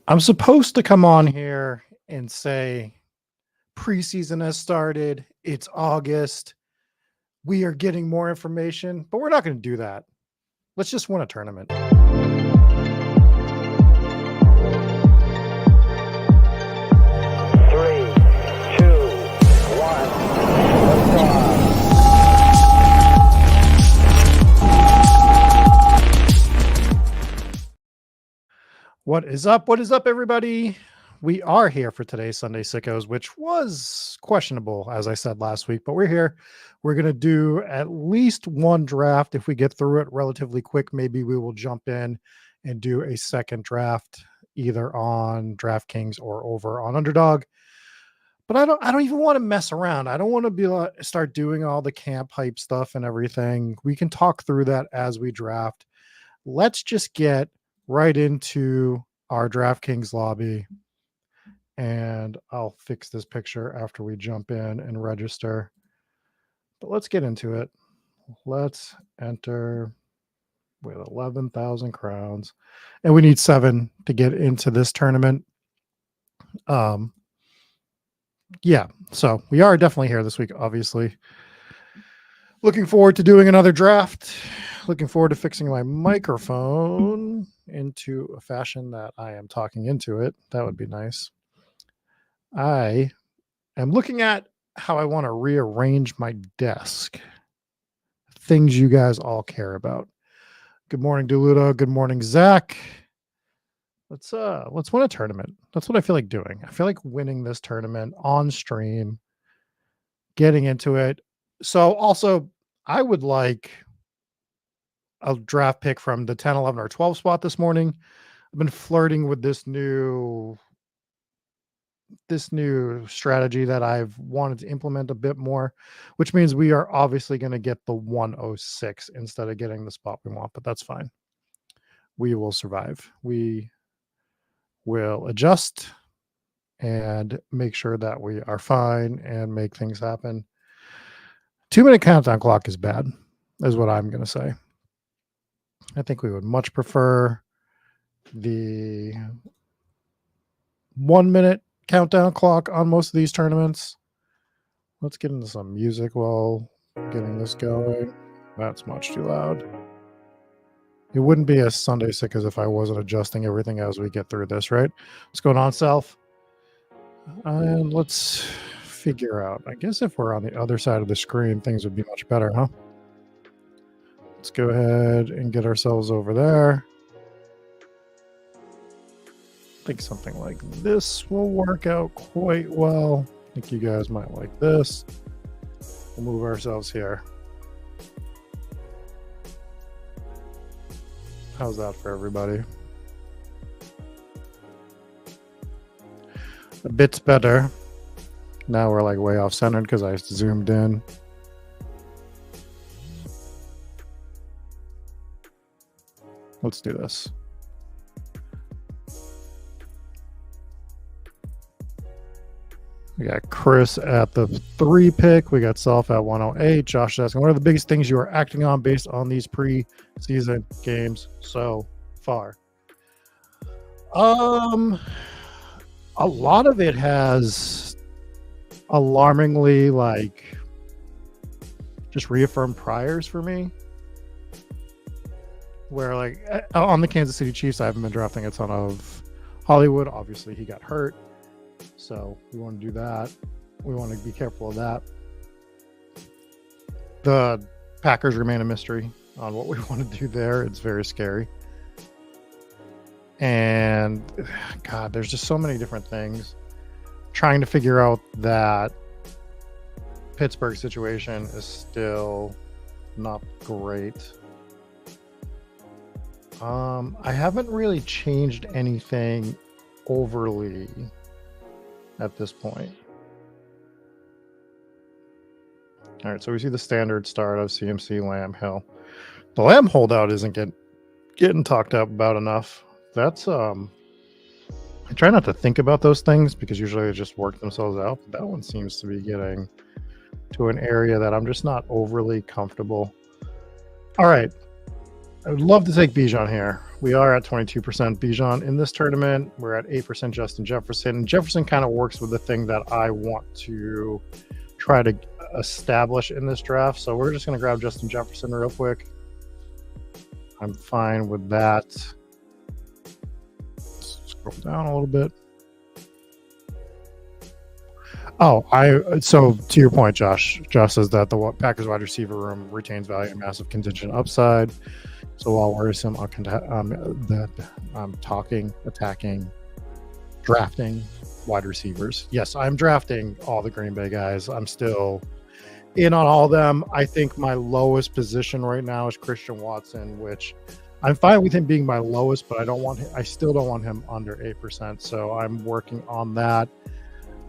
I'm supposed to come on here and say preseason has started. It's August. We are getting more information, but we're not going to do that. Let's just win a tournament. What is up? What is up, everybody? We are here for today's Sunday Sickos, which was questionable, as I said last week, but we're here. We're going to do at least one draft. If we get through it relatively quick, maybe we will jump in and do a second draft, either on DraftKings or over on Underdog. But I don't even want to mess around. I don't want to be start doing all the camp hype stuff and everything. We can talk through that as we draft. Let's just get right into our DraftKings lobby, and I'll fix this picture after we jump in and register. But let's get into it. Let's enter with 11,000 crowns, and we need 7 to get into this tournament. Yeah, so we are definitely here this week, obviously. Looking forward to doing another draft. Looking forward to fixing my microphone into a fashion that I am talking into it. That would be nice. I am looking at how I want to rearrange my desk. Things you guys all care about. Good morning, Duludo. Good morning, Zach. Let's win a tournament. That's what I feel like doing. I feel like winning this tournament on stream, getting into it. So also, I would like a draft pick from the 10, 11, or 12 spot this morning. I've been flirting with this new strategy that I've wanted to implement a bit more, which means we are obviously going to get the 106 instead of getting the spot we want, but that's fine. We will survive. We will adjust and make sure that we are fine and make things happen. 2-minute countdown clock is bad, is what I'm going to say. I think we would much prefer the 1-minute countdown clock on most of these tournaments. Let's get into some music while getting this going. That's much too loud. It wouldn't be a Sunday Sicko if I wasn't adjusting everything as we get through this, right? What's going on, Self? And let's figure out. I guess if we're on the other side of the screen, things would be much better, huh? Let's go ahead and get ourselves over there. I think something like this will work out quite well. I think you guys might like this. We'll move ourselves here. How's that for everybody? A bit's better. Now we're like way off centered because I zoomed in. Let's do this. We got Chris at the 3 pick. We got Self at 108. Josh is asking, what are the biggest things you are acting on based on these preseason games so far? A lot of it has alarmingly like just reaffirmed priors for me. Where like on the Kansas City Chiefs, I haven't been drafting a ton of Hollywood. Obviously, he got hurt. So we want to do that. We want to be careful of that. The Packers remain a mystery on what we want to do there. It's very scary. And God, there's just so many different things. Trying to figure out that Pittsburgh situation is still not great. I haven't really changed anything overly at this point. All right, so we see the standard start of CMC, Lamb, Hill. The Lamb holdout isn't getting talked about enough. That's I try not to think about those things because usually they just work themselves out. But that one seems to be getting to an area that I'm just not overly comfortable. All right, I would love to take Bijan here. We are at 22% Bijan in this tournament. We're at 8% Justin Jefferson. And Jefferson kind of works with the thing that I want to try to establish in this draft. So we're just going to grab Justin Jefferson real quick. I'm fine with that. Let's scroll down a little bit. So to your point, Josh says that the Packers wide receiver room retains value and massive contingent upside. So while worrisome, I'm attacking, drafting wide receivers. Yes, I'm drafting all the Green Bay guys. I'm still in on all of them. I think my lowest position right now is Christian Watson, which I'm fine with him being my lowest, but I still don't want him under 8%. So I'm working on that.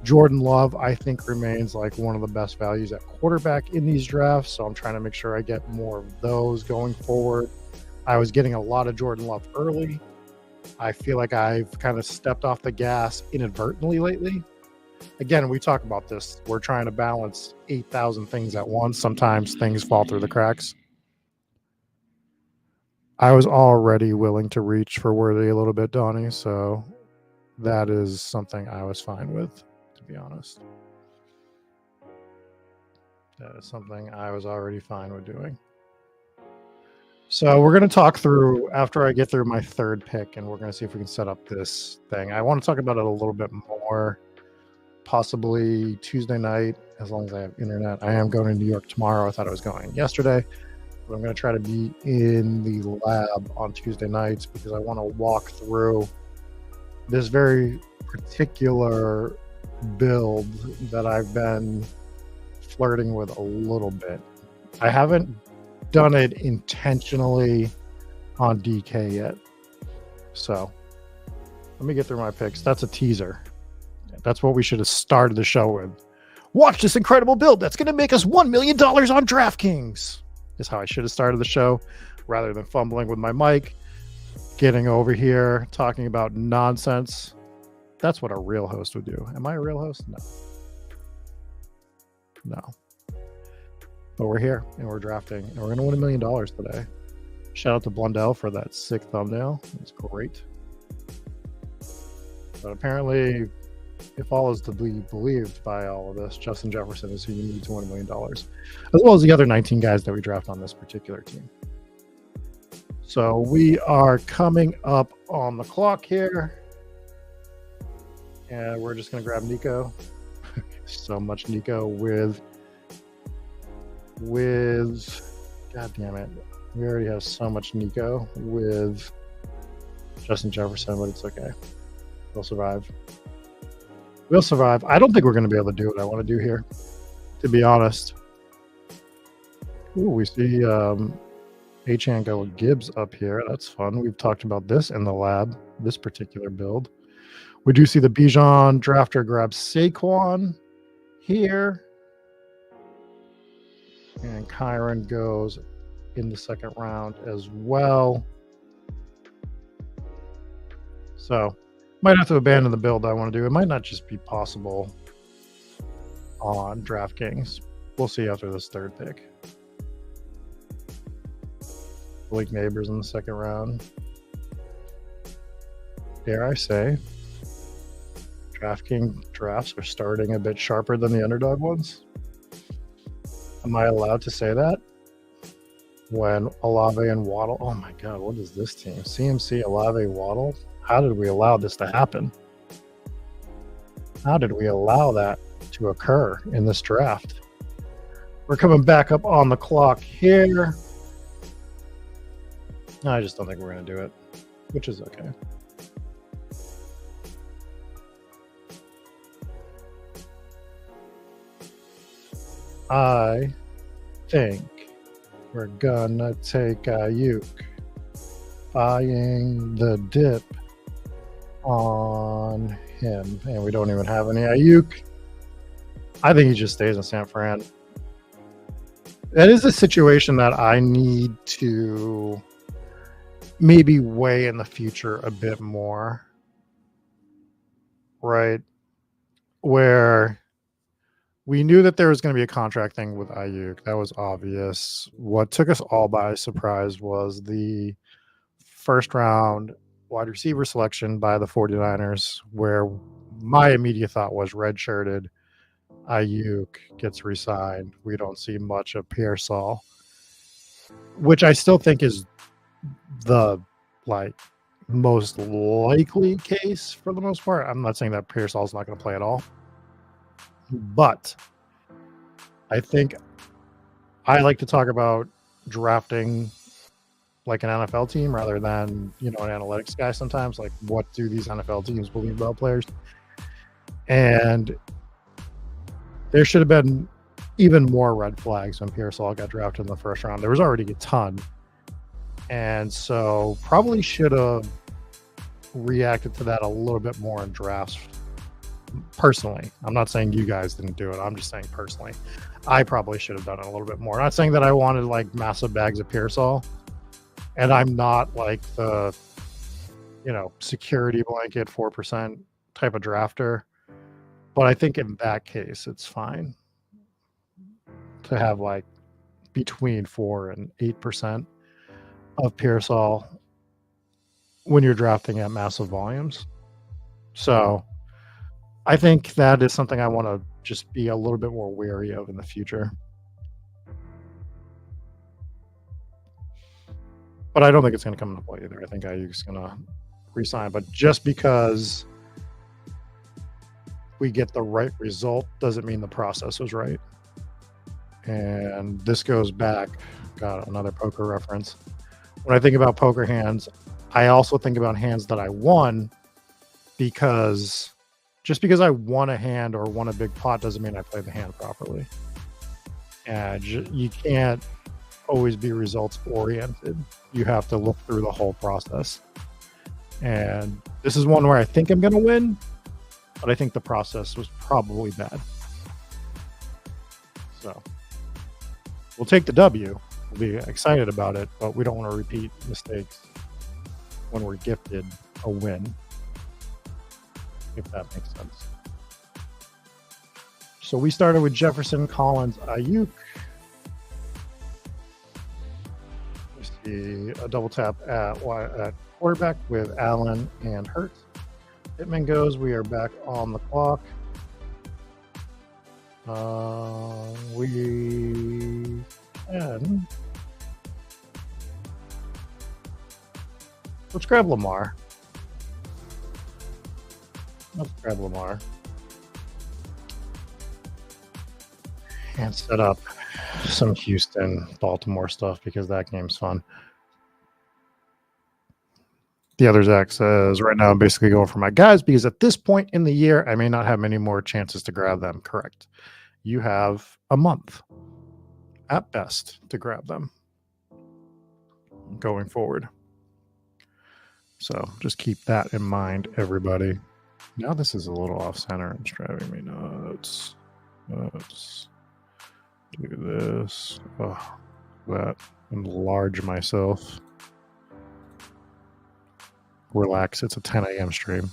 Jordan Love, I think, remains like one of the best values at quarterback in these drafts. So I'm trying to make sure I get more of those going forward. I was getting a lot of Jordan Love early. I feel like I've kind of stepped off the gas inadvertently lately. Again, we talk about this. We're trying to balance 8,000 things at once. Sometimes things fall through the cracks. I was already willing to reach for Worthy a little bit, Donnie. So that is something I was fine with, to be honest. That is something I was already fine with doing. So we're going to talk through after I get through my third pick, and we're going to see if we can set up this thing. I want to talk about it a little bit more, possibly Tuesday night, as long as I have internet. I am going to New York tomorrow. I thought I was going yesterday, but I'm going to try to be in the lab on Tuesday nights because I want to walk through this very particular build that I've been flirting with a little bit. I haven't done it intentionally on DK yet. So let me get through my picks. That's a teaser. That's what we should have started the show with. Watch this incredible build that's going to make us $1 million on DraftKings. Is how I should have started the show rather than fumbling with my mic, getting over here, talking about nonsense. That's what a real host would do. Am I a real host? No. But we're here and we're drafting and we're going to win $1 million today. Shout out to Blundell for that sick thumbnail. It's great. But apparently, if all is to be believed by all of this, Justin Jefferson is who you need to win $1 million, as well as the other 19 guys that we draft on this particular team. So we are coming up on the clock here. And we're just going to grab Nico. So much Nico with God damn it. We already have so much Nico with Justin Jefferson, but it's okay. We'll survive. I don't think we're going to be able to do what I want to do here, to be honest. Ooh, we see Achan go with Gibbs up here. That's fun. We've talked about this in the lab, this particular build. We do see the Bijan drafter grab Saquon here. And Kyron goes in the second round as well. So might have to abandon the build I want to do. It might not just be possible on DraftKings. We'll see after this third pick. Blake Neighbors in the second round. Dare I say, DraftKings drafts are starting a bit sharper than the Underdog ones. Am I allowed to say that? When Olave and Waddle, oh my God, what is this team? CMC, Olave, Waddle? How did we allow this to happen? How did we allow that to occur in this draft? We're coming back up on the clock here. I just don't think we're going to do it, which is okay. I think we're gonna take Ayuk, buying the dip on him, and we don't even have any Ayuk. I think he just stays in San Fran. That is a situation that I need to maybe weigh in the future a bit more, right? Where we knew that there was going to be a contract thing with Ayuk. That was obvious. What took us all by surprise was the first round wide receiver selection by the 49ers, where my immediate thought was redshirted. Ayuk gets re-signed. We don't see much of Pearsall, which I still think is the most likely case for the most part. I'm not saying that Pearsall's not going to play at all, but I think I like to talk about drafting like an NFL team rather than, an analytics guy sometimes. Like, what do these NFL teams believe about players? And there should have been even more red flags when Pearsall got drafted in the first round. There was already a ton. And so probably should have reacted to that a little bit more in drafts. Personally, I'm not saying you guys didn't do it. I'm just saying personally, I probably should have done it a little bit more. Not saying that I wanted like massive bags of Pearsall, and I'm not like the, security blanket 4% type of drafter. But I think in that case, it's fine to have like between 4 and 8% of Pearsall when you're drafting at massive volumes. So I think that is something I want to just be a little bit more wary of in the future. But I don't think it's going to come into play either. I think Ayuk's going to resign. But just because we get the right result doesn't mean the process was right. And this goes back, got another poker reference. When I think about poker hands, I also think about hands that I won, because just because I won a hand or won a big pot doesn't mean I played the hand properly. And you can't always be results oriented. You have to look through the whole process. And this is one where I think I'm going to win, but I think the process was probably bad. So we'll take the W. We'll be excited about it, but we don't want to repeat mistakes when we're gifted a win, if that makes sense. So we started with Jefferson, Collins, Ayuk. We see a double tap at quarterback with Allen and Hurts. Pittman goes. We are back on the clock. We can. Let's grab Lamar. And set up some Houston, Baltimore stuff, because that game's fun. The other Zach says, right now I'm basically going for my guys because at this point in the year, I may not have many more chances to grab them. Correct. You have a month at best to grab them going forward. So just keep that in mind, everybody. Now this is a little off center. It's driving me nuts. Let's do this. Oh, that. Enlarge myself. Relax. It's a 10 a.m. stream.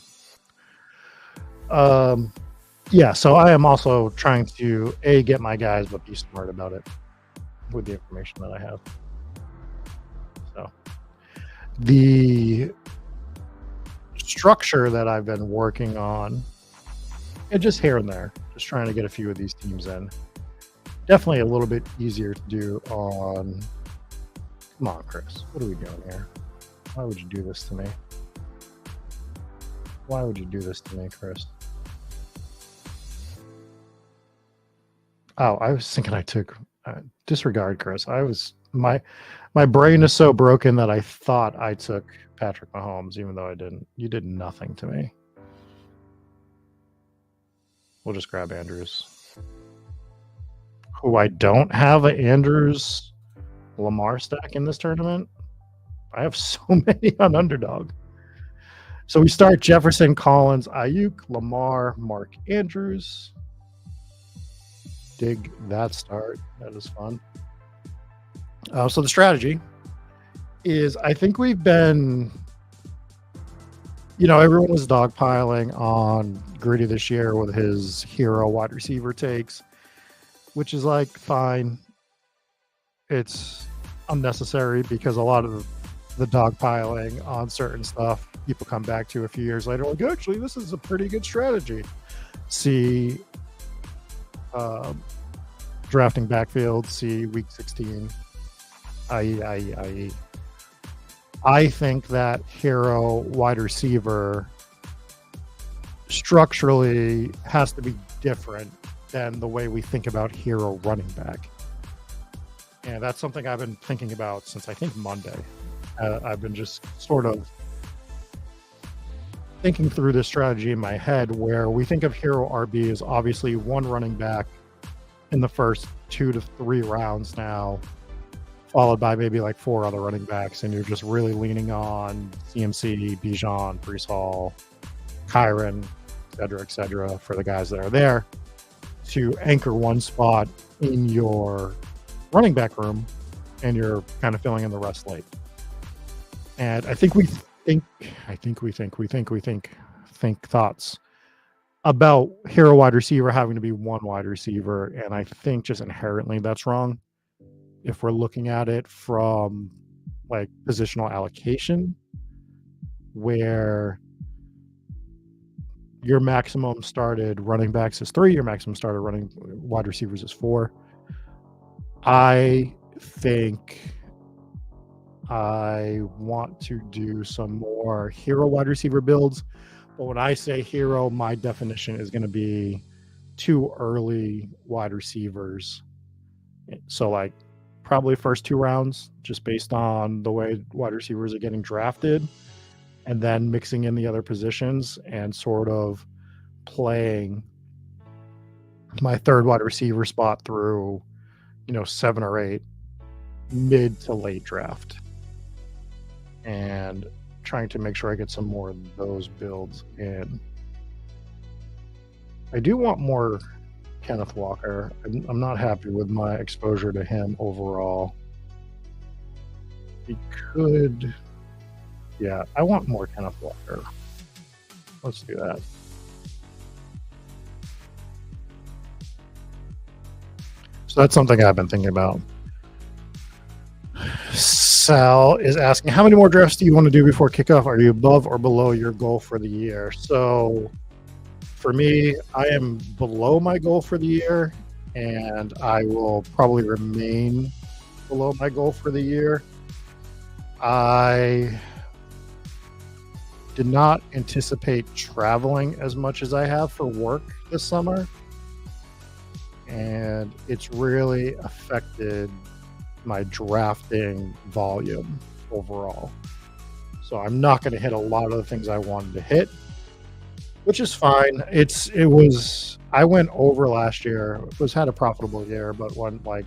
Yeah, so I am also trying to get my guys, but be smart about it with the information that I have. So the structure that I've been working on, and just here and there, just trying to get a few of these teams in. Definitely a little bit easier to do on. Come on, Chris. What are we doing here? Why would you do this to me? Why would you do this to me, Chris? Oh, I was thinking I took disregard, Chris. My brain is so broken that I thought I took Patrick Mahomes, even though I didn't. You did nothing to me. We'll just grab Andrews. Who I don't have an Andrews Lamar stack in this tournament. I have so many on Underdog. So we start Jefferson, Collins, Ayuk, Lamar, Mark Andrews. Dig that start. That is fun. So the strategy is, I think we've been, everyone was dogpiling on Gritty this year with his hero wide receiver takes. which is like fine. It's unnecessary because a lot of the dogpiling on certain stuff people come back to a few years later like, actually, this is a pretty good strategy. See drafting backfield, see week 16. I think that hero wide receiver structurally has to be different than the way we think about hero running back. And that's something I've been thinking about since I think Monday. I've been just sort of thinking through this strategy in my head where we think of hero RB as obviously one running back in the first 2 to 3 rounds now, followed by maybe like 4 other running backs, and you're just really leaning on CMC, Bijan, Breece Hall, Kyron, et cetera, for the guys that are there to anchor one spot in your running back room, and you're kind of filling in the rest late. And I think we think thoughts about hero wide receiver having to be one wide receiver, and I think just inherently that's wrong. If we're looking at it from like positional allocation, where your maximum started running backs is 3, your maximum started running wide receivers is 4. I think I want to do some more hero wide receiver builds. But when I say hero, my definition is going to be 2 early wide receivers. So like probably first 2 rounds, just based on the way wide receivers are getting drafted, and then mixing in the other positions and sort of playing my 3rd wide receiver spot through, 7 or 8 mid to late draft, and trying to make sure I get some more of those builds in. I do want more Kenneth Walker. I'm not happy with my exposure to him overall. He could, I want more Kenneth Walker. Let's do that. So that's something I've been thinking about. Sal is asking, how many more drafts do you want to do before kickoff? Are you above or below your goal for the year? So for me, I am below my goal for the year, and I will probably remain below my goal for the year. I did not anticipate traveling as much as I have for work this summer, and it's really affected my drafting volume overall. So I'm not going to hit a lot of the things I wanted to hit, which is fine. I went over last year. Had a profitable year, but went like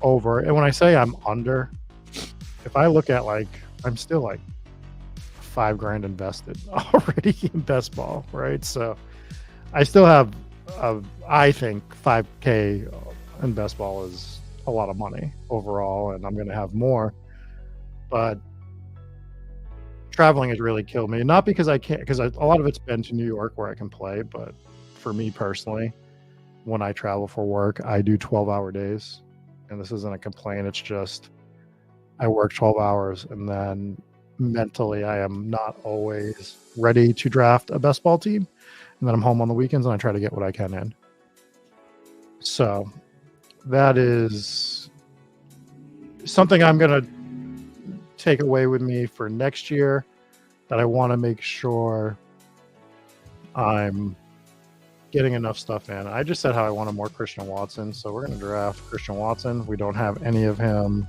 over. And when I say I'm under, if I look at I'm still like $5,000 invested already in Best Ball, right? So I still have, I think $5,000 in Best Ball is a lot of money overall, and I'm going to have more. But traveling has really killed me. Not because I can't, because a lot of it's been to New York where I can play, but for me personally, when I travel for work, I do 12-hour days. And this isn't a complaint. It's just I work 12 hours, and then mentally I am not always ready to draft a Best Ball team. And then I'm home on the weekends, and I try to get what I can in. So that is something I'm going to take away with me for next year, that I want to make sure I'm getting enough stuff in. I just said how I wanted more Christian Watson, so we're going to draft Christian Watson. We don't have any of him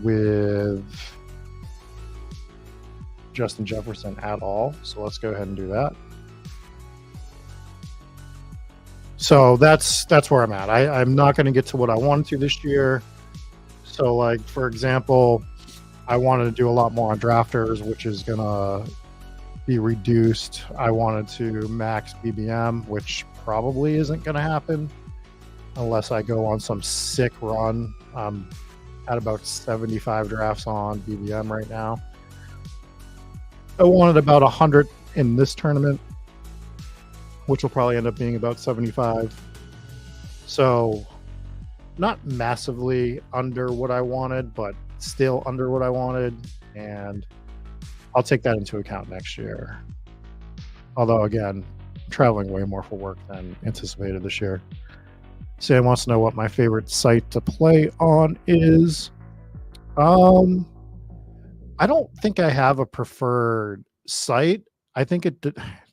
with Justin Jefferson at all, so let's go ahead and do that. So that's where I'm at. I'm not going to get to what I wanted to this year. So, like, for example, I wanted to do a lot more on drafters, which is going to be reduced. I wanted to max BBM, which probably isn't going to happen unless I go on some sick run. I'm at about 75 drafts on BBM right now. I wanted about 100 in this tournament, which will probably end up being about 75. So not massively under what I wanted, but still under what I wanted. And I'll take that into account next year. Although, again, I'm traveling way more for work than anticipated this year. Sam wants to know what my favorite site to play on is. I don't think I have a preferred site. I think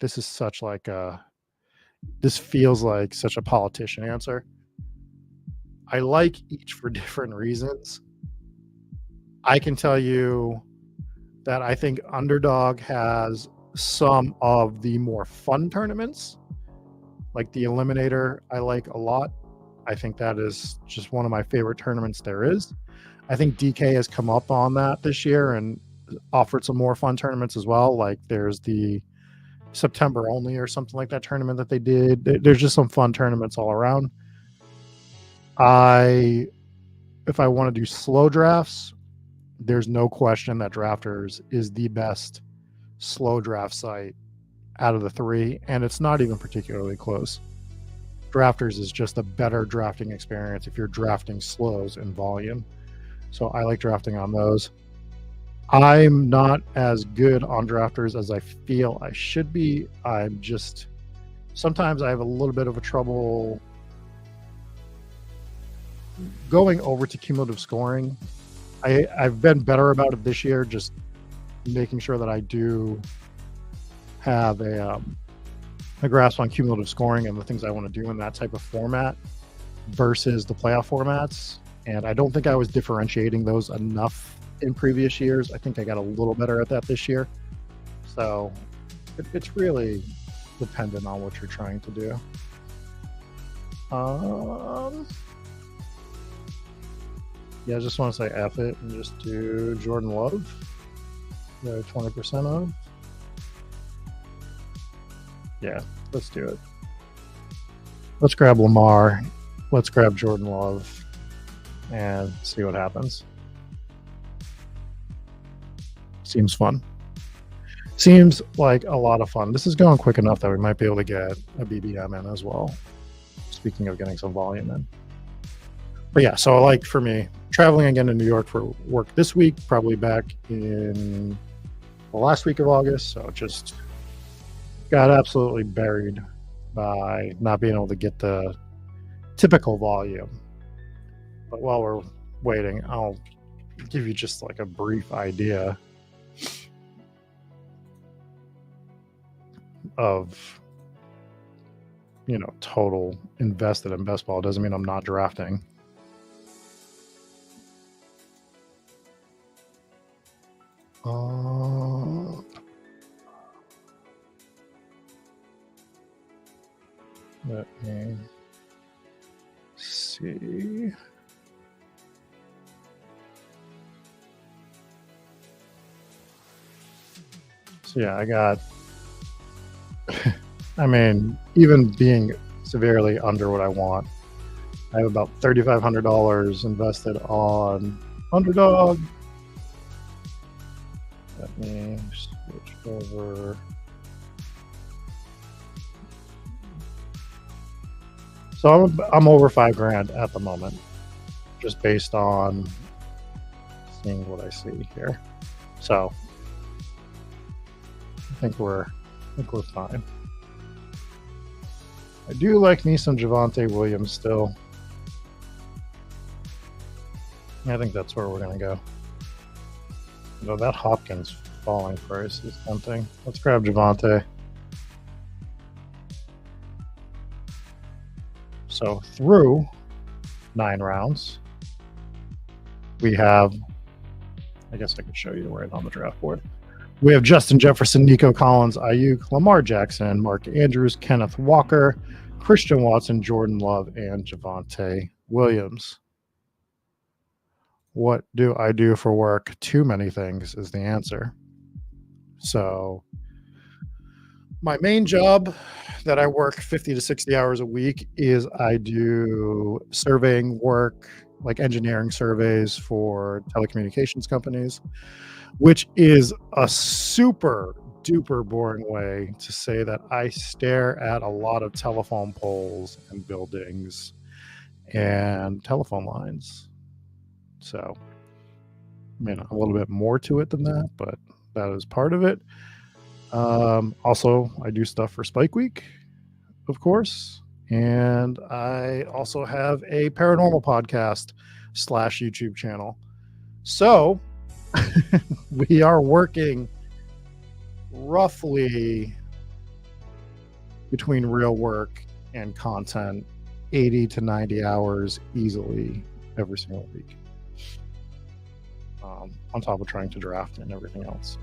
this is such like this feels like such a politician answer. I like each for different reasons. I can tell you that I think Underdog has some of the more fun tournaments, like the Eliminator. I like a lot. I think that is just one of my favorite tournaments there is. I think DK has come up on that this year and offered some more fun tournaments as well. Like there's the September only or something like that tournament that they did. There's just some fun tournaments all around. If I want to do slow drafts, there's no question that Drafters is the best slow draft site out of the three, and it's not even particularly close. Drafters is just a better drafting experience if you're drafting slows in volume. So I like drafting on those. I'm not as good on Drafters as I feel I should be. Sometimes I have a little bit of a trouble going over to cumulative scoring. I've been better about it this year, just making sure that I do have a grasp on cumulative scoring and the things I want to do in that type of format versus the playoff formats. And I don't think I was differentiating those enough in previous years. I think I got a little better at that this year. So it's really dependent on what you're trying to do. Yeah, I just want to say F it and just do Jordan Love. 20% of. Yeah, let's do it. Let's grab Lamar. Let's grab Jordan Love and see what happens. Seems fun. Seems like a lot of fun. This is going quick enough that we might be able to get a BBM in as well. Speaking of getting some volume in. But yeah, so like for me, traveling again to New York for work this week, probably back in the last week of August. So just got absolutely buried by not being able to get the typical volume. But while we're waiting, I'll give you just like a brief idea of, total invested in best ball. Doesn't mean I'm not drafting. Let me see. So yeah, I got, even being severely under what I want, I have about $3,500 invested on Underdog. Let me switch over. So I'm over $5,000 at the moment, just based on seeing what I see here. So I think we're fine. I do like me some Javonte Williams still. I think that's where we're going to go. Though that Hopkins falling price is tempting. Let's grab Javonte. So through 9 rounds, we have, I guess I could show you right on the draft board. We have Justin Jefferson, Nico Collins, Ayuk, Lamar Jackson, Mark Andrews, Kenneth Walker, Christian Watson, Jordan Love, and Javonte Williams. What do I do for work? Too many things is the answer. So my main job that I work 50 to 60 hours a week is I do surveying work, like engineering surveys for telecommunications companies, which is a super duper boring way to say that I stare at a lot of telephone poles and buildings and telephone lines. So, I mean, a little bit more to it than that, but that is part of it. Also, I do stuff for Spike Week, of course. And I also have a paranormal podcast / YouTube channel. So we are working roughly between real work and content 80 to 90 hours easily every single week. On top of trying to draft and everything else.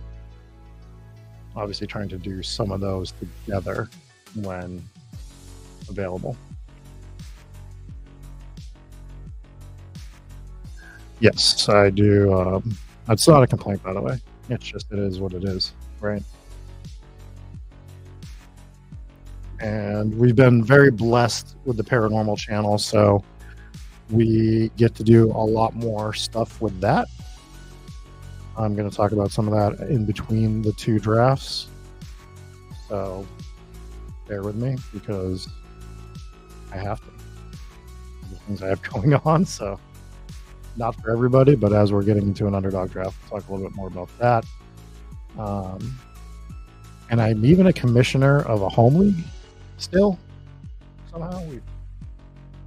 Obviously trying to do some of those together when available. Yes, I do. It's not a complaint, by the way. It's just, it is what it is, right? And we've been very blessed with the paranormal channel, so we get to do a lot more stuff with that. I'm going to talk about some of that in between the two drafts. So bear with me because I have to. The things I have going on. So not for everybody, but as we're getting into an underdog draft, we'll talk a little bit more about that. And I'm even a commissioner of a home league still. Somehow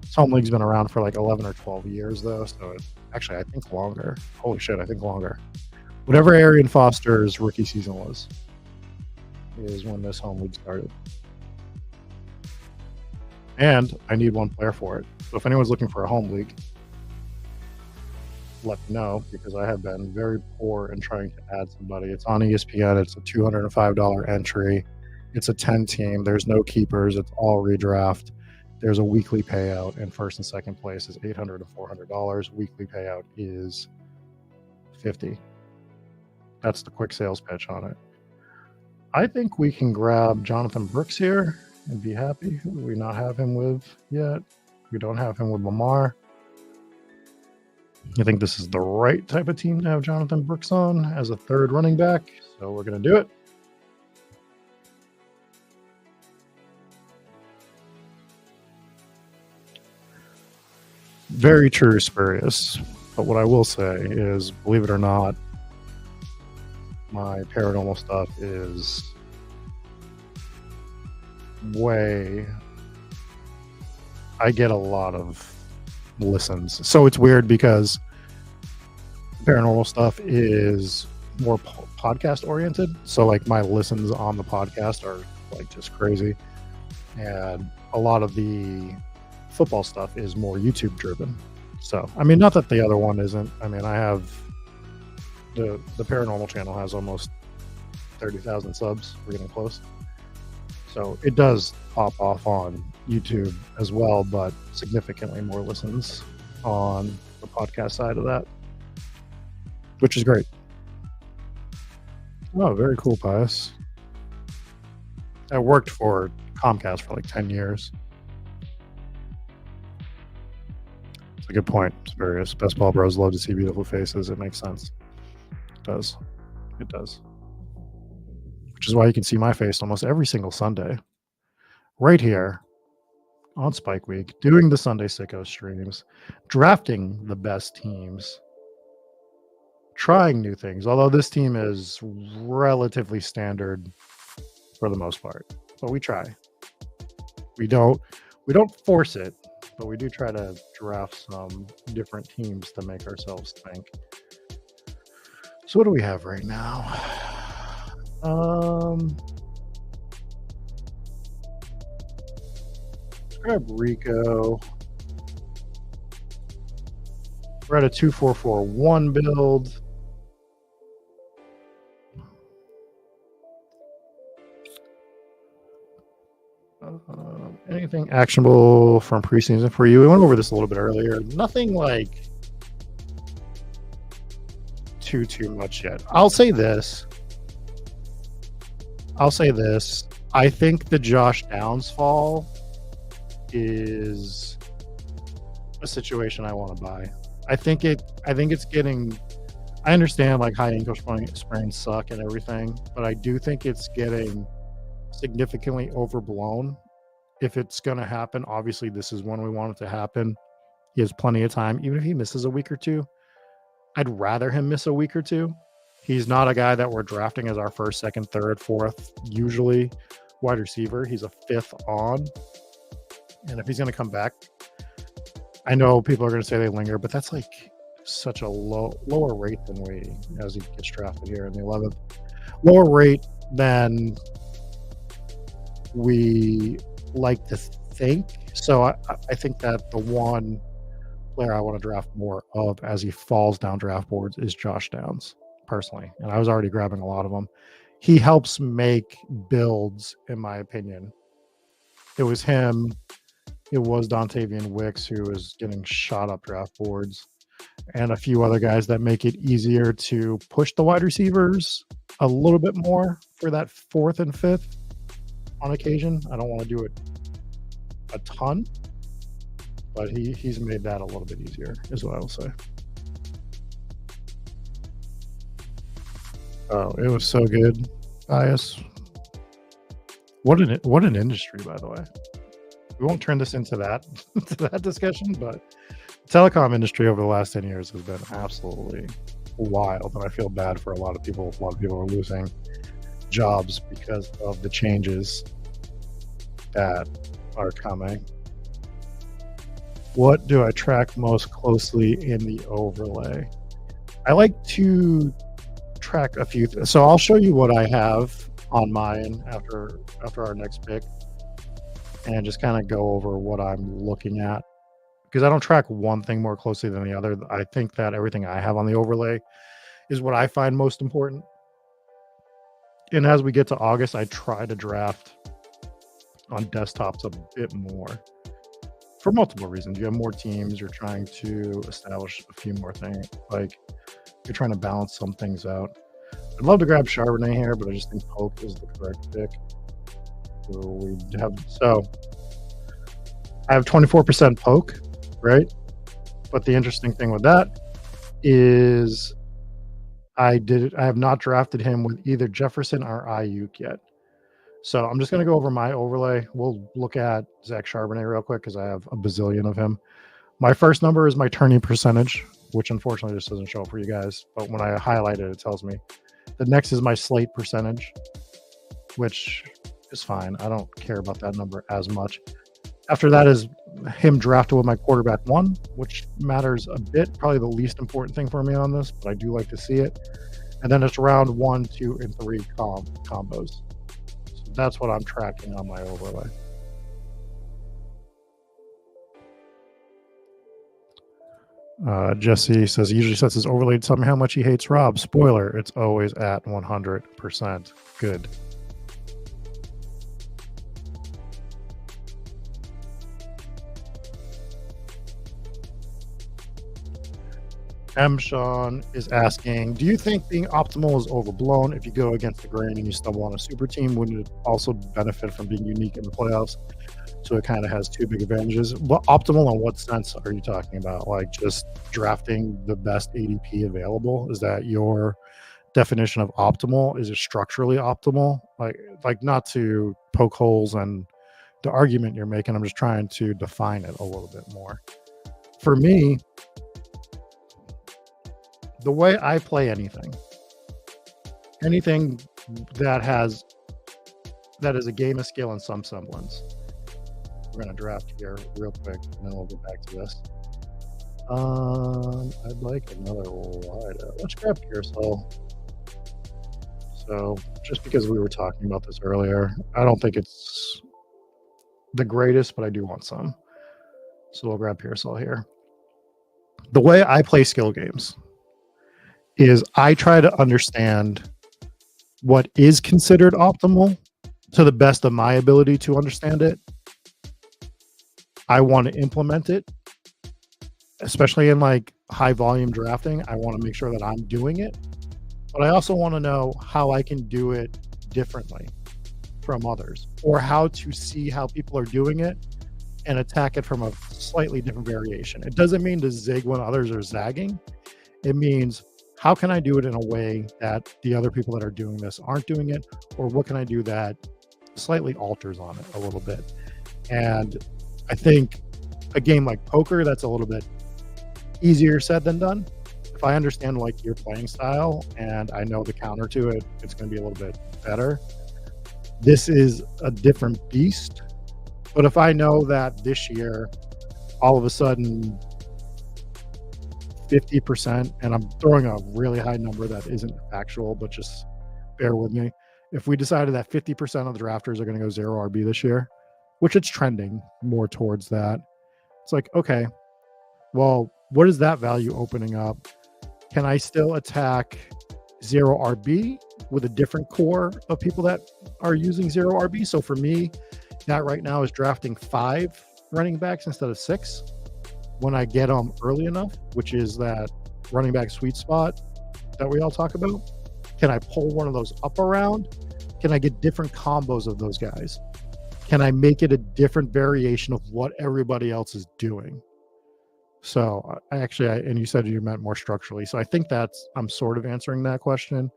this home league's been around for like 11 or 12 years though. So actually, I think longer. Holy shit, I think longer. Whatever Arian Foster's rookie season was, is when this home league started. And I need one player for it. So if anyone's looking for a home league, let me know, because I have been very poor in trying to add somebody. It's on ESPN. It's a $205 entry. It's a 10 team. There's no keepers. It's all redraft. There's a weekly payout, and first and second place is $800 to $400. Weekly payout is $50. That's the quick sales pitch on it. I think we can grab Jonathan Brooks here and be happy. Who do we not have him with yet? We don't have him with Lamar. I think this is the right type of team to have Jonathan Brooks on as a third running back. So we're going to do it. Very true, spurious. But what I will say is, believe it or not, my paranormal stuff is I get a lot of listens. So it's weird because paranormal stuff is more podcast oriented. So like my listens on the podcast are like just crazy. And a lot of the football stuff is more YouTube driven. So, I mean, not that the other one isn't. I mean, I have the paranormal channel has almost 30,000 subs. We're getting close. So it does pop off on YouTube as well, but significantly more listens on the podcast side of that, which is great. Oh, very cool, Pius. I worked for Comcast for like 10 years. It's a good point. It's various. Best Ball bros love to see beautiful faces. It makes sense. It does. It does. Which is why you can see my face almost every single Sunday. Right here on Spike Week, doing the Sunday Sicko streams, drafting the best teams, trying new things. Although this team is relatively standard for the most part. But we try. We don't force it, but we do try to draft some different teams to make ourselves think. So what do we have right now? Let's grab Rico. We're at a 2-4-4-1 build. Anything actionable from preseason for you? We went over this a little bit earlier. Nothing like too much yet. I'll say this. I think the Josh Downs fall is a situation I want to buy. I think it's getting. I understand like high ankle sprains suck and everything, but I do think it's getting significantly overblown. If it's going to happen, obviously this is when we want it to happen. He has plenty of time. Even if he misses a week or two, I'd rather him miss a week or two. He's not a guy that we're drafting as our first, second, third, fourth, usually wide receiver. He's a fifth on. And if he's going to come back, I know people are going to say they linger, but that's like such a lower rate than we, as he gets drafted here in the 11th, lower rate than we like to think. So I think that the one player I want to draft more of as he falls down draft boards is Josh Downs, personally. And I was already grabbing a lot of them. He helps make builds, in my opinion. It was him. It was Dontavian Wicks who was getting shot up draft boards, and a few other guys that make it easier to push the wide receivers a little bit more for that fourth and fifth on occasion. I don't want to do it a ton, but he's made that a little bit easier, is what I will say. Oh, it was so good, Bias. What an industry, by the way. We won't turn this into that discussion, but the telecom industry over the last 10 years has been absolutely wild, and I feel bad for a lot of people. A lot of people are losing jobs because of the changes that are coming. What do I track most closely in the overlay? I like to track a few. So I'll show you what I have on mine after our next pick, and just kind of go over what I'm looking at, because I don't track one thing more closely than the other. I think that everything I have on the overlay is what I find most important. And as we get to August, I try to draft on desktops a bit more for multiple reasons. You have more teams, you're trying to establish a few more things, like you're trying to balance some things out. I'd love to grab Charbonnet here, but I just think Poke is the correct pick. So I have 24% Poke, right? But the interesting thing with that is I have not drafted him with either Jefferson or Ayuk yet. So I'm just going to go over my overlay. We'll look at Zach Charbonnet real quick because I have a bazillion of him. My first number is my turning percentage, which unfortunately just doesn't show up for you guys. But when I highlight it, it tells me. The next is my slate percentage, which is fine. I don't care about that number as much. After that is him drafted with my quarterback 1, which matters a bit. Probably the least important thing for me on this, but I do like to see it. And then it's round 1, 2, and 3 combos. So that's what I'm tracking on my overlay. Jesse says he usually sets his overlay to tell me how much he hates Rob. Spoiler, it's always at 100%. Good. M. Sean is asking, do you think being optimal is overblown? If you go against the grain and you stumble on a super team, wouldn't it also benefit from being unique in the playoffs? So it kind of has two big advantages. What optimal in what sense are you talking about? Like just drafting the best ADP available? Is that your definition of optimal? Is it structurally optimal? Like not to poke holes in the argument you're making. I'm just trying to define it a little bit more. For me, the way I play anything that is a game of skill in some semblance. We're going to draft here real quick, and then we'll get back to this. I'd like another wideout. Let's grab Carousel. So, just because we were talking about this earlier, I don't think it's the greatest, but I do want some. So we'll grab Carousel here. The way I play skill games is I try to understand what is considered optimal to the best of my ability to understand it. I want to implement it, especially in like high volume drafting. I want to make sure that I'm doing it, but I also want to know how I can do it differently from others, or how to see how people are doing it and attack it from a slightly different variation. It doesn't mean to zig when others are zagging. It means, how can I do it in a way that the other people that are doing this aren't doing it? Or what can I do that slightly alters on it a little bit? And I think a game like poker, that's a little bit easier said than done. If I understand like your playing style and I know the counter to it, it's going to be a little bit better. This is a different beast. But if I know that this year, all of a sudden, 50%, and I'm throwing a really high number that isn't factual, but just bear with me. If we decided that 50% of the drafters are going to go 0 RB this year, which it's trending more towards that, it's like, okay, well, what is that value opening up? Can I still attack 0 RB with a different core of people that are using 0 RB? So for me, that right now is drafting 5 running backs instead of 6 when I get them early enough, which is that running back sweet spot that we all talk about. Can I pull one of those up around? Can I get different combos of those guys? Can I make it a different variation of what everybody else is doing? So and you said you meant more structurally. So I think I'm sort of answering that question.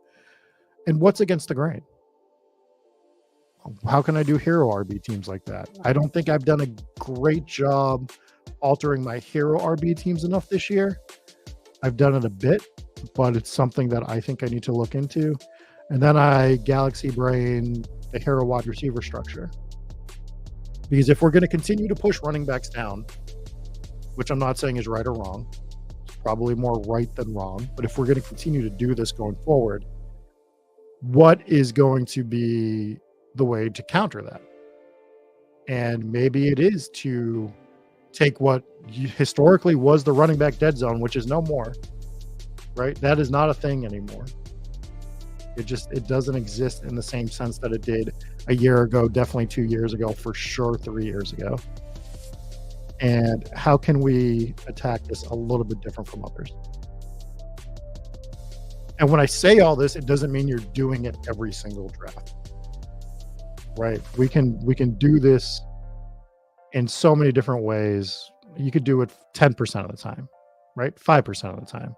And what's against the grain? How can I do hero RB teams like that? I don't think I've done a great job altering my hero RB teams enough this year. I've done it a bit, but it's something that I think I need to look into. And then I galaxy brain the hero wide receiver structure. Because if we're going to continue to push running backs down, which I'm not saying is right or wrong, it's probably more right than wrong, but if we're going to continue to do this going forward, what is going to be the way to counter that? And maybe it is to take what historically was the running back dead zone, which is no more, right? That is not a thing anymore. It doesn't exist in the same sense that it did a year ago, definitely 2 years ago, for sure 3 years ago. And how can we attack this a little bit different from others? And when I say all this, it doesn't mean you're doing it every single draft, right? We can do this in so many different ways. You could do it 10% of the time, right? 5% of the time.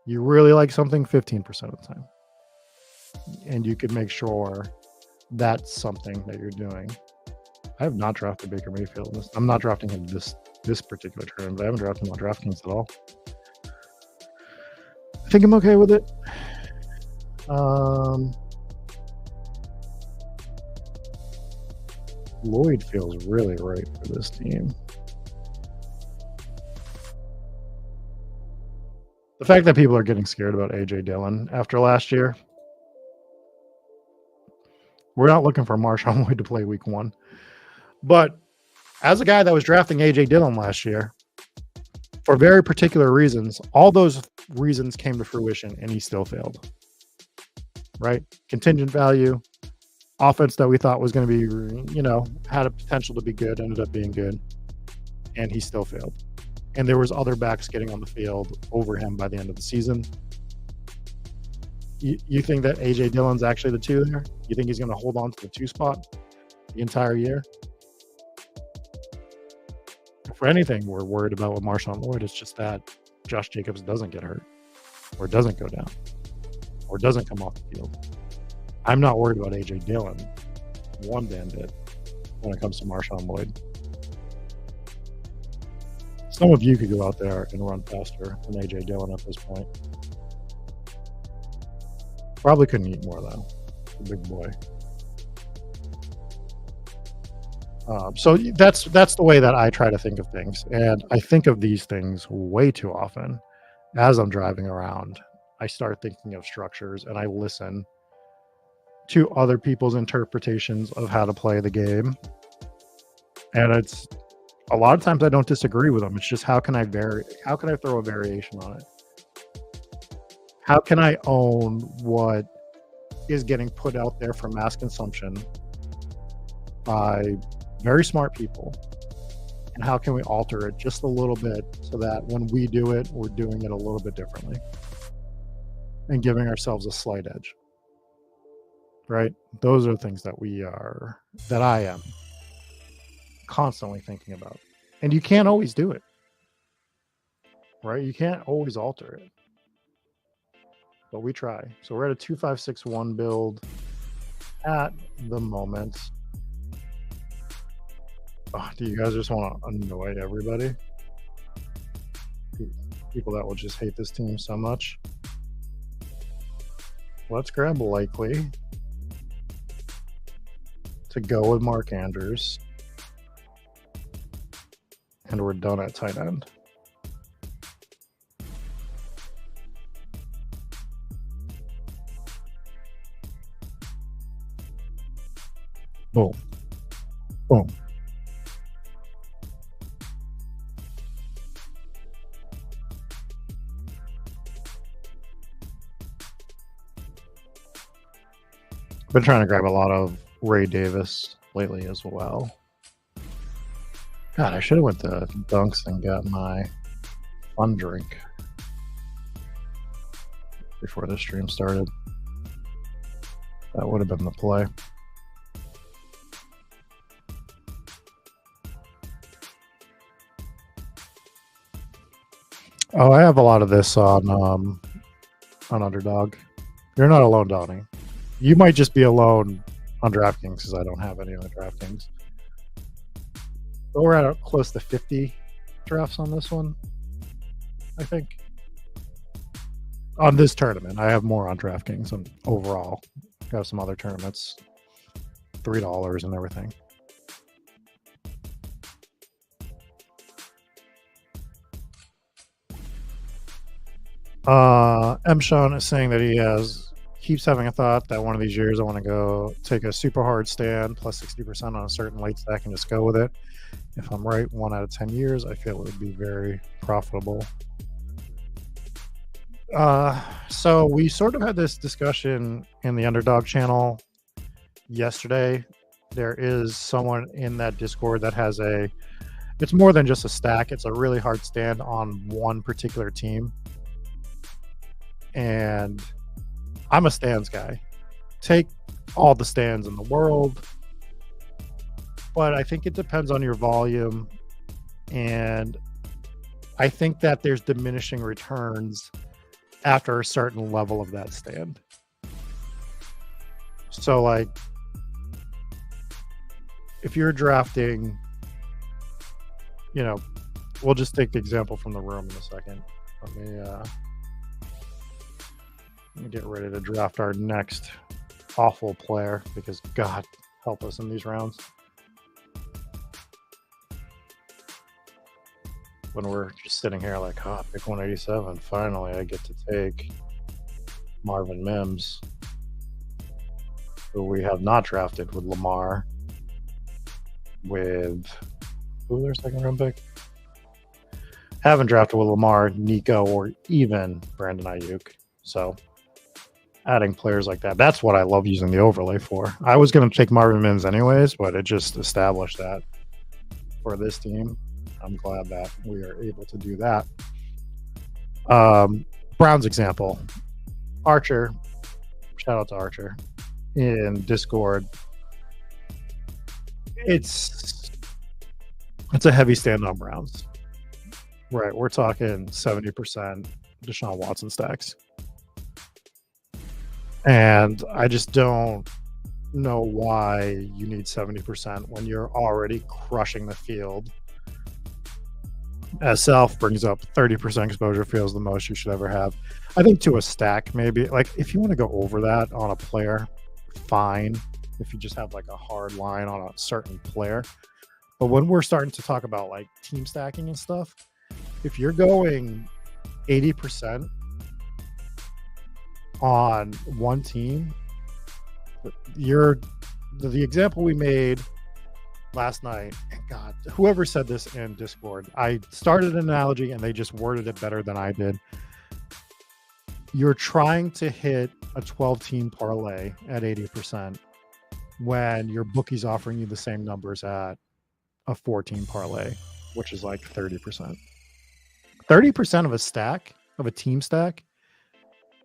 You really like something 15% of the time. And you could make sure that's something that you're doing. I have not drafted Baker Mayfield. I'm not drafting him this particular tournament, but I haven't drafted him on DraftKings at all. I think I'm okay with it. Lloyd feels really right for this team. The fact that people are getting scared about A.J. Dillon after last year, we're not looking for Marshawn Lloyd to play week 1. But as a guy that was drafting A.J. Dillon last year, for very particular reasons, all those reasons came to fruition and he still failed. Right? Contingent value, offense that we thought was going to be, had a potential to be good, ended up being good, and he still failed. And there was other backs getting on the field over him by the end of the season. You think that A.J. Dillon's actually the 2 there? You think he's going to hold on to the 2 spot the entire year? For anything, we're worried about with Marshawn Lloyd. It's just that Josh Jacobs doesn't get hurt or doesn't go down or doesn't come off the field. I'm not worried about A.J. Dillon one damn bit when it comes to Marshawn Lloyd. Some of you could go out there and run faster than A.J. Dillon at this point. Probably couldn't eat more, though. Big boy. So that's the way that I try to think of things. And I think of these things way too often. As I'm driving around, I start thinking of structures and I listen to other people's interpretations of how to play the game. And it's a lot of times I don't disagree with them. It's just how can I throw a variation on it? How can I own what is getting put out there for mass consumption by very smart people? And how can we alter it just a little bit so that when we do it, we're doing it a little bit differently and giving ourselves a slight edge, right? Those are things that I am constantly thinking about. And you can't always do it, right? You can't always alter it, but we try. So we're at a 2-5-6-1 build at the moment. Oh, do you guys just want to annoy everybody? People that will just hate this team so much. Let's grab Likely to go with Mark Andrews. And we're done at tight end. Boom. Boom. Been trying to grab a lot of Ray Davis lately as well. God, I should have went to Dunks and got my fun drink before the stream started. That would have been the play. Oh, I have a lot of this on Underdog. You're not alone, Donnie. You might just be alone on DraftKings because I don't have any on DraftKings. But we're at close to 50 drafts on this one, I think. On this tournament. I have more on DraftKings and overall. Got some other tournaments. $3 and everything. M. Sean is saying that he keeps having a thought that one of these years I want to go take a super hard stand plus 60% on a certain late stack and just go with it. If I'm right, 1 out of 10 years, I feel it would be very profitable. So we sort of had this discussion in the Underdog channel yesterday. There is someone in that Discord that has it's more than just a stack. It's a really hard stand on one particular team. And I'm a stands guy. Take all the stands in the world. But I think it depends on your volume. And I think that there's diminishing returns after a certain level of that stand. So, like, if you're drafting, we'll just take the example from the room in a second. Let me get ready to draft our next awful player because God help us in these rounds. When we're just sitting here like, pick 187. Finally, I get to take Marvin Mims, who we have not drafted with Lamar, with who their second round pick? Haven't drafted with Lamar, Nico, or even Brandon Ayuk. So adding players like that, that's what I love using the overlay for. I was going to take Marvin Mims anyways, but it just established that for this team. I'm glad that we are able to do that. Brown's example. Archer, shout out to Archer in Discord. It's a heavy stand on Browns. Right, we're talking 70% Deshaun Watson stacks. And I just don't know why you need 70% when you're already crushing the field. As Self brings up, 30% exposure feels the most you should ever have. I think to a stack, maybe. Like, if you want to go over that on a player, fine. If you just have like a hard line on a certain player. But when we're starting to talk about like team stacking and stuff, if you're going 80% on one team, the example we made last night, God, whoever said this in Discord, I started an analogy and they just worded it better than I did. You're trying to hit a 12-team parlay at 80% when your bookie's offering you the same numbers at a 14 parlay, which is like 30%. 30% of a stack, of a team stack,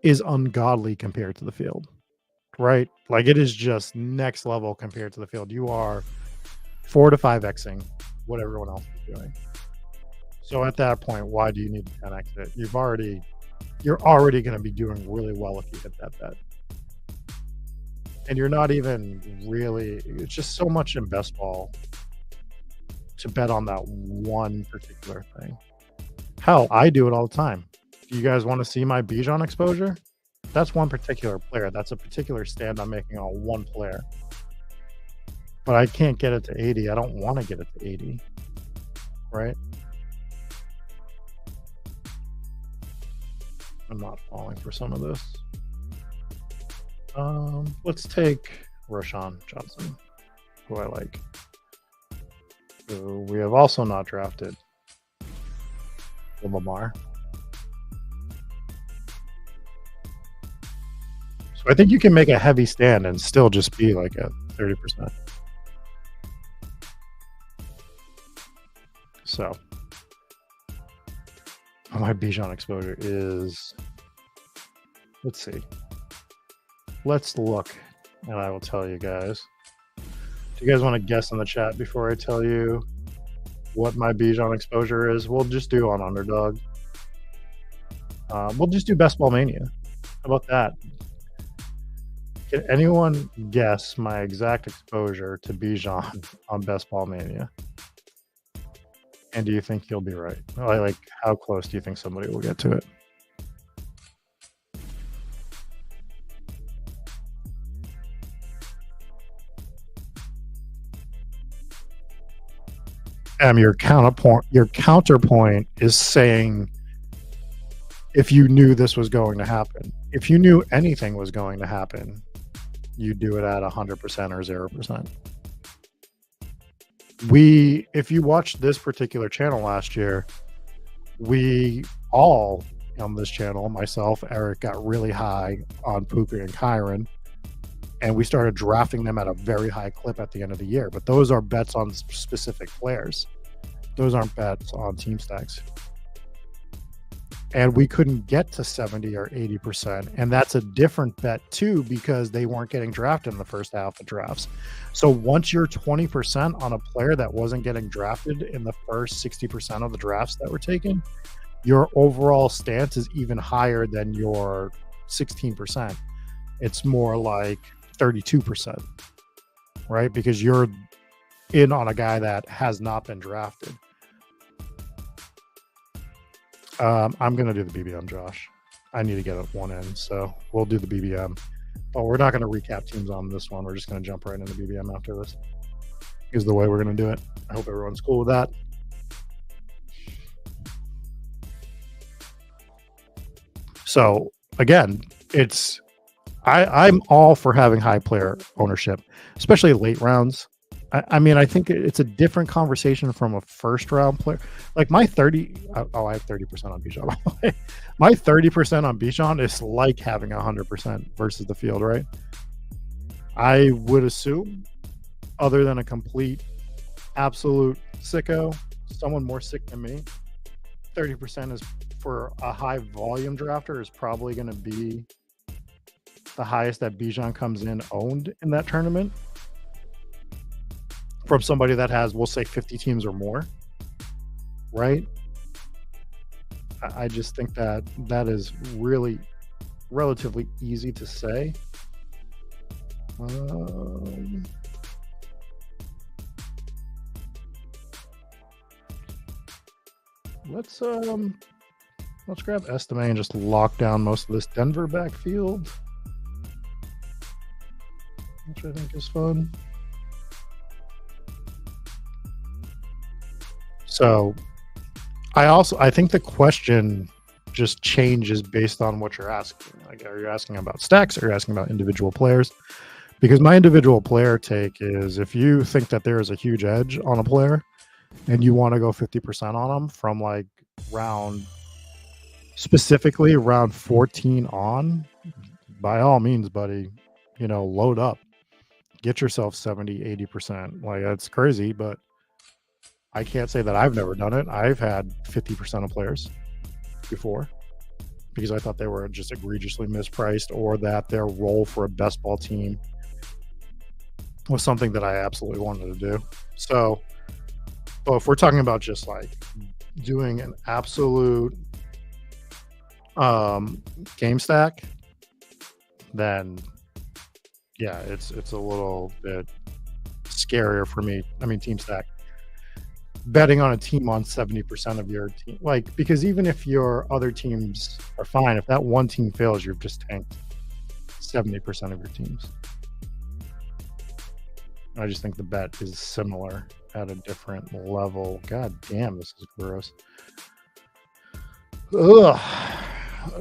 is ungodly compared to the field, right? Like, it is just next level compared to the field. You are 4 to 5xing what everyone else is doing. So at that point, why do you need to 10x it? You're already going to be doing really well if you hit that bet. And you're not even really, it's just so much in best ball. to bet on that one particular thing. Hell, I do it all the time. Do you guys want to see my Bijan exposure? That's one particular player. That's a particular stand I'm making on one player. But I can't get it to 80. I don't want to get it to 80. Right? I'm not falling for some of this. Let's take Rashawn Johnson, who I like. So we have also not drafted Lamar. So I think you can make a heavy stand and still just be like at 30%. So my Bijan exposure is, let's see. Let's look, and I will tell you guys. Do you guys want to guess in the chat before I tell you what my Bijan exposure is? We'll just do on Underdog. We'll just do Best Ball Mania. How about that? Can anyone guess my exact exposure to Bijan on Best Ball Mania? And do you think you'll be right? Like, how close do you think somebody will get to it? Your counterpoint is saying if you knew this was going to happen, if you knew anything was going to happen, you do it at 100% or 0%. If you watched this particular channel last year, we all on this channel, myself, Eric, got really high on Puka and Kyron, and we started drafting them at a very high clip at the end of the year. But those are bets on specific players. Those aren't bets on team stacks. And we couldn't get to 70 or 80%. And that's a different bet too, because they weren't getting drafted in the first half of drafts. So once you're 20% on a player that wasn't getting drafted in the first 60% of the drafts that were taken, your overall stance is even higher than your 16%. It's more like 32%, right? Because you're in on a guy that has not been drafted. I'm going to do the BBM, Josh. I need to get one in, so we'll do the BBM. But we're not going to recap teams on this one. We're just going to jump right into BBM after this. Here's the way we're going to do it. I hope everyone's cool with that. So, again, I'm all for having high player ownership, especially late rounds. I mean, I think it's a different conversation from a first round player. Like my 30, I have 30% on Bijan. My 30% on Bijan is like having 100% versus the field, right? I would assume, other than a complete, absolute sicko, someone more sick than me, 30% is for a high volume drafter is probably going to be the highest that Bijan comes in owned in that tournament. From somebody that has, we'll say, 50 teams or more, right? I just think that is really relatively easy to say. Let's grab Estime and just lock down most of this Denver backfield, which I think is fun. So I think the question just changes based on what you're asking. Like, are you asking about stacks or are you asking about individual players? Because my individual player take is if you think that there is a huge edge on a player and you want to go 50% on them from like specifically round 14 on, by all means, buddy, load up, get yourself 70, 80%. Like, that's crazy, but I can't say that I've never done it. I've had 50% of players before because I thought they were just egregiously mispriced or that their role for a best ball team was something that I absolutely wanted to do. So, but if we're talking about just like doing an absolute game stack, then yeah, it's a little bit scarier for me. I mean, team stack. betting on a team on 70% of your team. Like, because even if your other teams are fine, if that one team fails, you've just tanked 70% of your teams. I just think the bet is similar at a different level. God damn, this is gross. Ugh.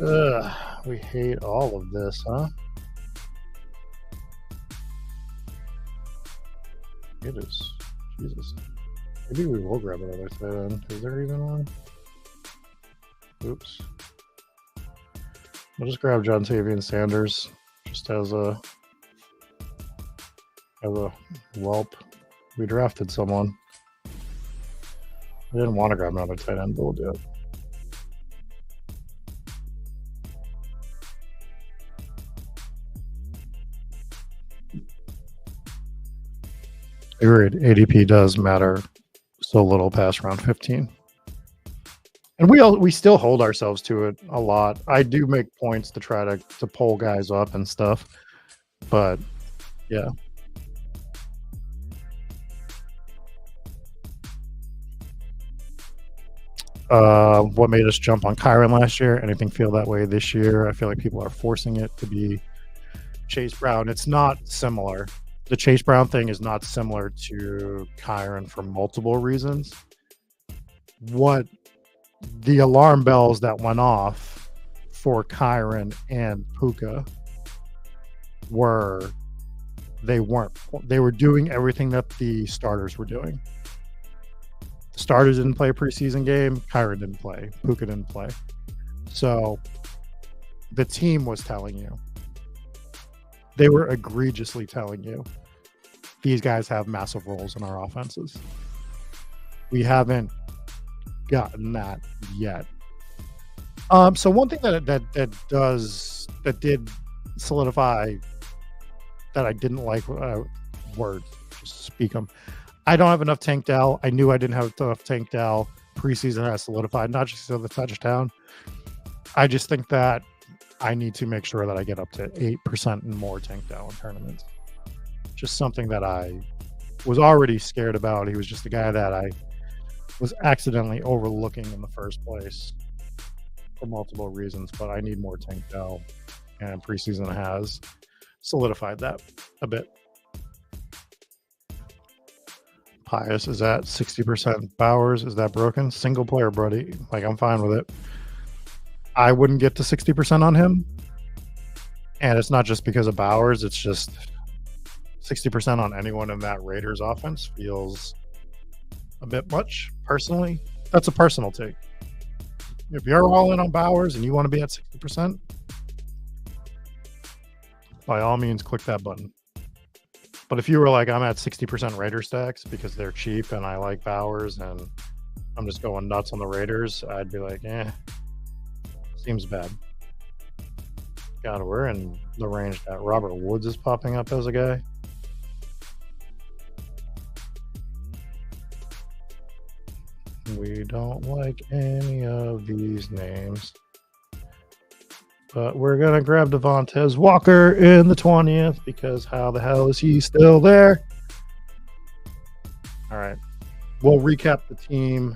Ugh. We hate all of this, huh? It is. Jesus. Maybe we will grab another tight end. Is there even one? Oops. We'll just grab John Tavian Sanders just as a whelp. We drafted someone. We didn't want to grab another tight end, but we'll do it. Agreed. ADP does matter so little past round 15. And we still hold ourselves to it a lot. I do make points to try to pull guys up and stuff. But yeah. What made us jump on Kyron last year? Anything feel that way this year? I feel like people are forcing it to be Chase Brown. It's not similar. The Chase Brown thing is not similar to Kyron for multiple reasons. What the alarm bells that went off for Kyron and Puka were they were doing everything that the starters were doing. The starters didn't play a preseason game. Kyron didn't play. Puka didn't play. So the team was telling you. They were egregiously telling you these guys have massive roles in our offenses. We haven't gotten that yet. So one thing that did solidify that I didn't like words, just speak them. I don't have enough Tank Dell. I knew I didn't have enough Tank Dell. Preseason has solidified, not just the touchdown. I just think that I need to make sure that I get up to 8% and more Tank Dell in tournaments. Just something that I was already scared about. He was just a guy that I was accidentally overlooking in the first place for multiple reasons, but I need more Tank Dell, and preseason has solidified that a bit. Pius is at 60%. Bowers, is that broken? Single player, buddy. Like, I'm fine with it. I wouldn't get to 60% on him. And it's not just because of Bowers. It's just 60% on anyone in that Raiders offense feels a bit much, personally. That's a personal take. If you're all in on Bowers and you want to be at 60%, by all means, click that button. But if you were like, I'm at 60% Raider stacks because they're cheap and I like Bowers and I'm just going nuts on the Raiders, I'd be like, seems bad. God, we're in the range that Robert Woods is popping up as a guy. We don't like any of these names. But we're going to grab Devontae Walker in the 20th because how the hell is he still there? All right. We'll recap the team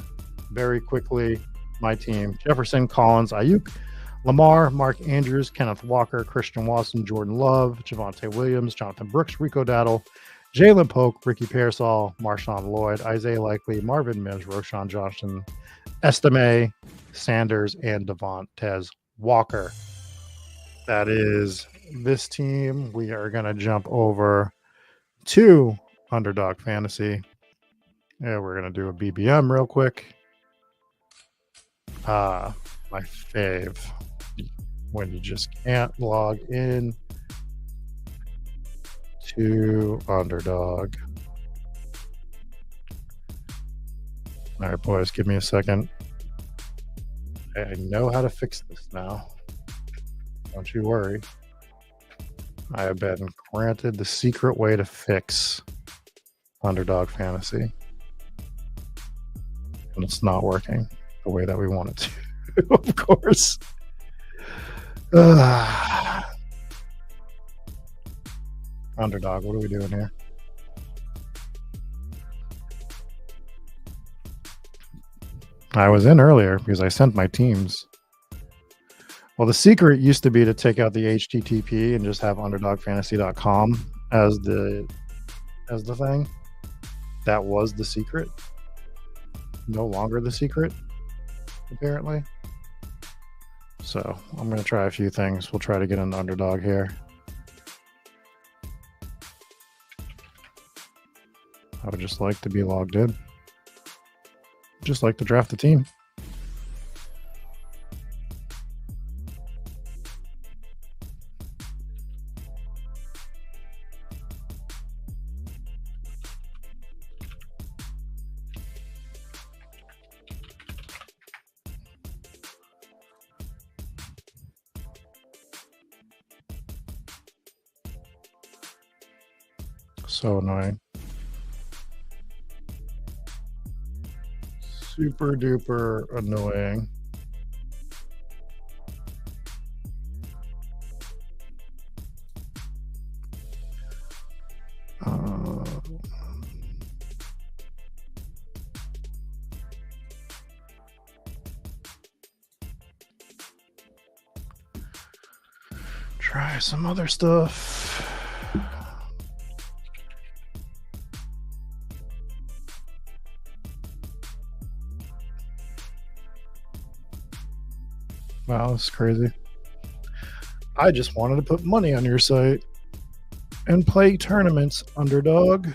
very quickly. My team: Jefferson, Collins, Ayuk, Lamar, Mark Andrews, Kenneth Walker, Christian Watson, Jordan Love, Javonte Williams, Jonathan Brooks, Rico Dowdle, Jalen Polk, Ricky Pearsall, Marshawn Lloyd, Isaiah Likely, Marvin Mims, Roshan Johnson, Estime, Sanders, and Devontae Walker. That is this team. We are going to jump over to Underdog Fantasy. Yeah, we're going to do a BBM real quick. My fave, when you just can't log in to Underdog. All right, boys, give me a second. I know how to fix this now. Don't you worry. I have been granted the secret way to fix Underdog Fantasy. And it's not working the way that we want it to, of course. Underdog, what are we doing here? I was in earlier because I sent my teams. Well, the secret used to be to take out the HTTP and just have underdogfantasy.com as the thing. That was the secret. No longer the secret, apparently. So I'm going to try a few things. We'll try to get an underdog here. I would just like to be logged in. Just like to draft the team. So annoying. Super duper annoying. Try some other stuff. Wow, that's crazy. I just wanted to put money on your site and play tournaments, underdog.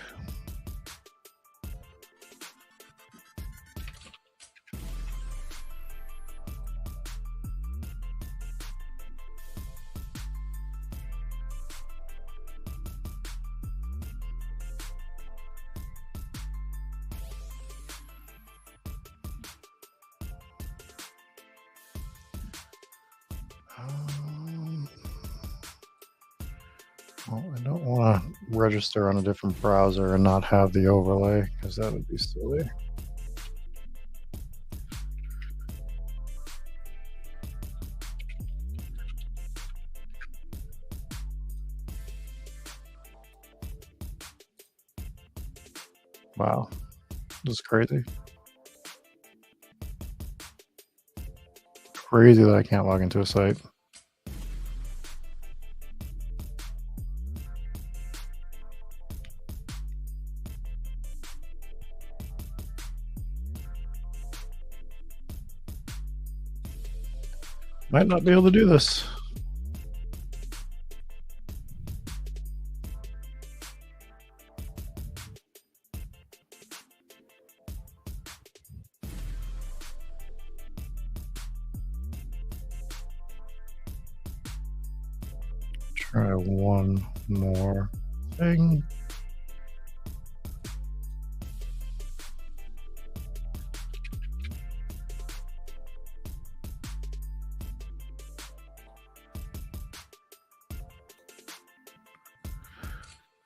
Well, I don't want to register on a different browser and not have the overlay because that would be silly. Wow, this is crazy. Crazy that I can't log into a site. Might not be able to do this. Try one more thing.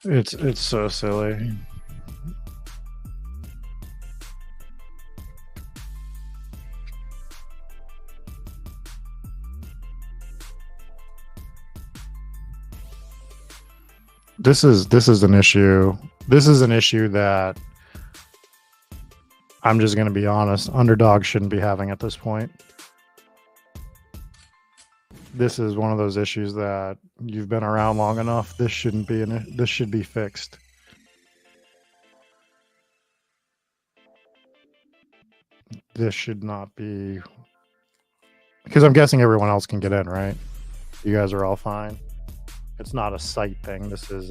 It's so silly. This is an issue. This is an issue that I'm just going to be honest, underdog shouldn't be having at this point. This is one of those issues that you've been around long enough. This shouldn't be this should be fixed. This should not be, because I'm guessing everyone else can get in, right? You guys are all fine. It's not a site thing. This is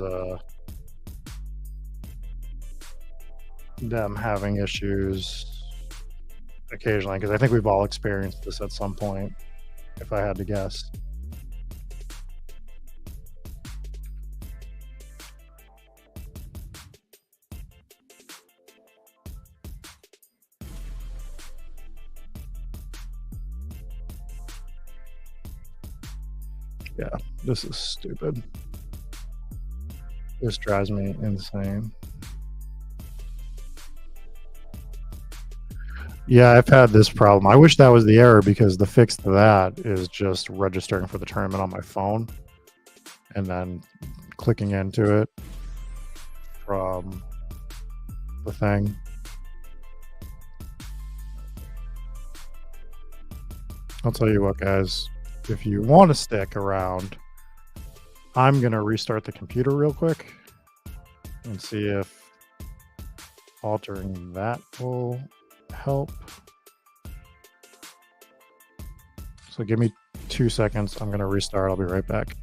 them having issues occasionally, because I think we've all experienced this at some point, if I had to guess. Yeah, this is stupid. This drives me insane. Yeah, I've had this problem. I wish that was the error, because the fix to that is just registering for the tournament on my phone and then clicking into it from the thing. I'll tell you what, guys, if you want to stick around, I'm going to restart the computer real quick and see if altering that will help. So give me 2 seconds. I'm going to restart. I'll be right back.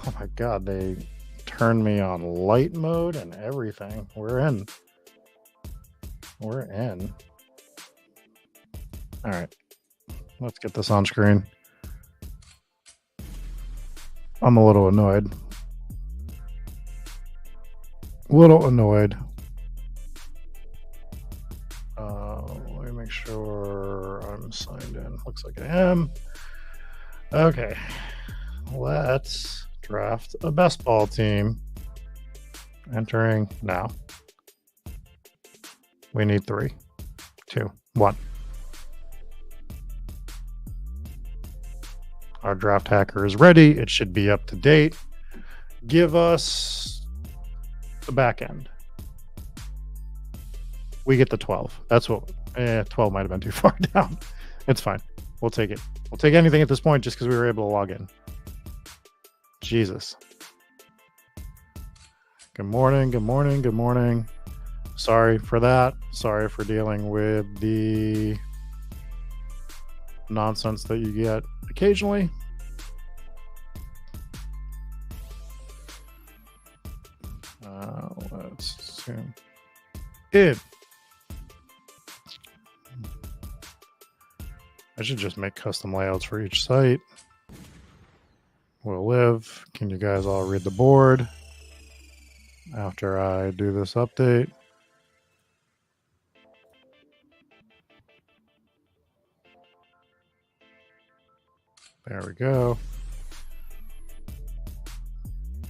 Oh my God, they turned me on light mode and everything. We're in. We're in. All right, let's get this on screen. I'm a little annoyed. Let me make sure I'm signed in. Looks like I am. Okay, let's draft a best ball team. Entering now. We need 3, 2, 1. Our draft hacker is ready. It should be up to date. Give us the back end. We get the 12. That's what 12 might have been too far down. It's fine. We'll take it. We'll take anything at this point just because we were able to log in. Jesus. Good morning. Good morning. Good morning. Sorry for that. Sorry for dealing with the nonsense that you get occasionally. Let's zoom in. I should just make custom layouts for each site. Will live. Can you guys all read the board after I do this update? There we go.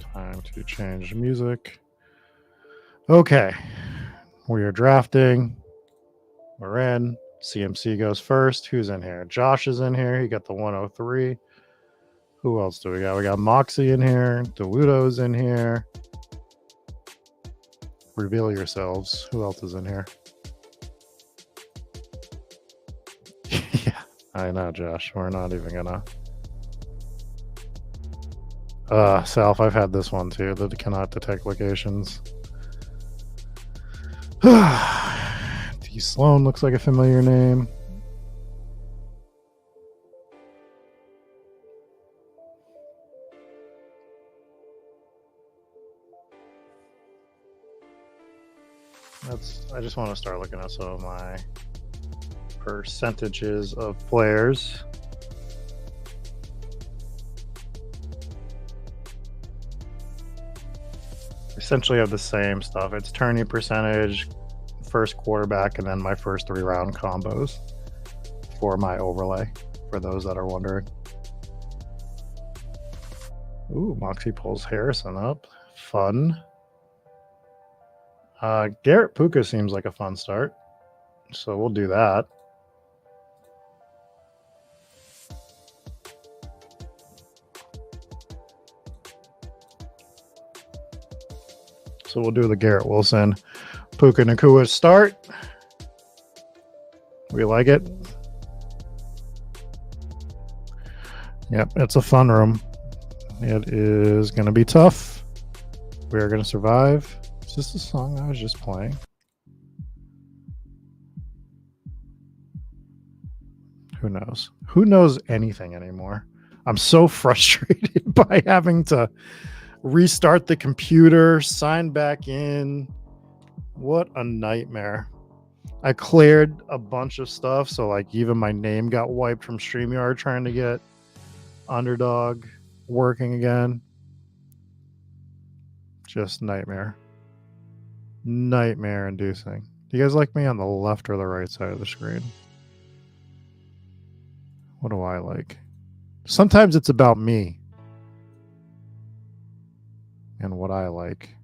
Time to change the music. Okay. We are drafting. We're in. CMC goes first. Who's in here? Josh is in here. He got the 103. Who else do we got? We got Moxie in here. DeLudo's in here. Reveal yourselves. Who else is in here? Yeah, I know, Josh. We're not even gonna. Self, I've had this one too, that cannot detect locations. D. Sloan looks like a familiar name. I just want to start looking at some of my percentages of players. Essentially have the same stuff. It's tourney percentage, first quarterback and then my first 3-round combos for my overlay, for those that are wondering. Ooh, Moxie pulls Harrison up. Fun. Garrett Puka seems like a fun start, so we'll do that. So we'll do the Garrett Wilson, Puka Nacua start. We like it. Yep, it's a fun room. It is going to be tough. We are going to survive. Is this the song I was just playing? Who knows? Who knows anything anymore? I'm so frustrated by having to restart the computer, sign back in. What a nightmare. I cleared a bunch of stuff, so like even my name got wiped from StreamYard trying to get Underdog working again. Just nightmare. Nightmare inducing. Do you guys like me on the left or the right side of the screen? What do I like? Sometimes it's about me and what I like.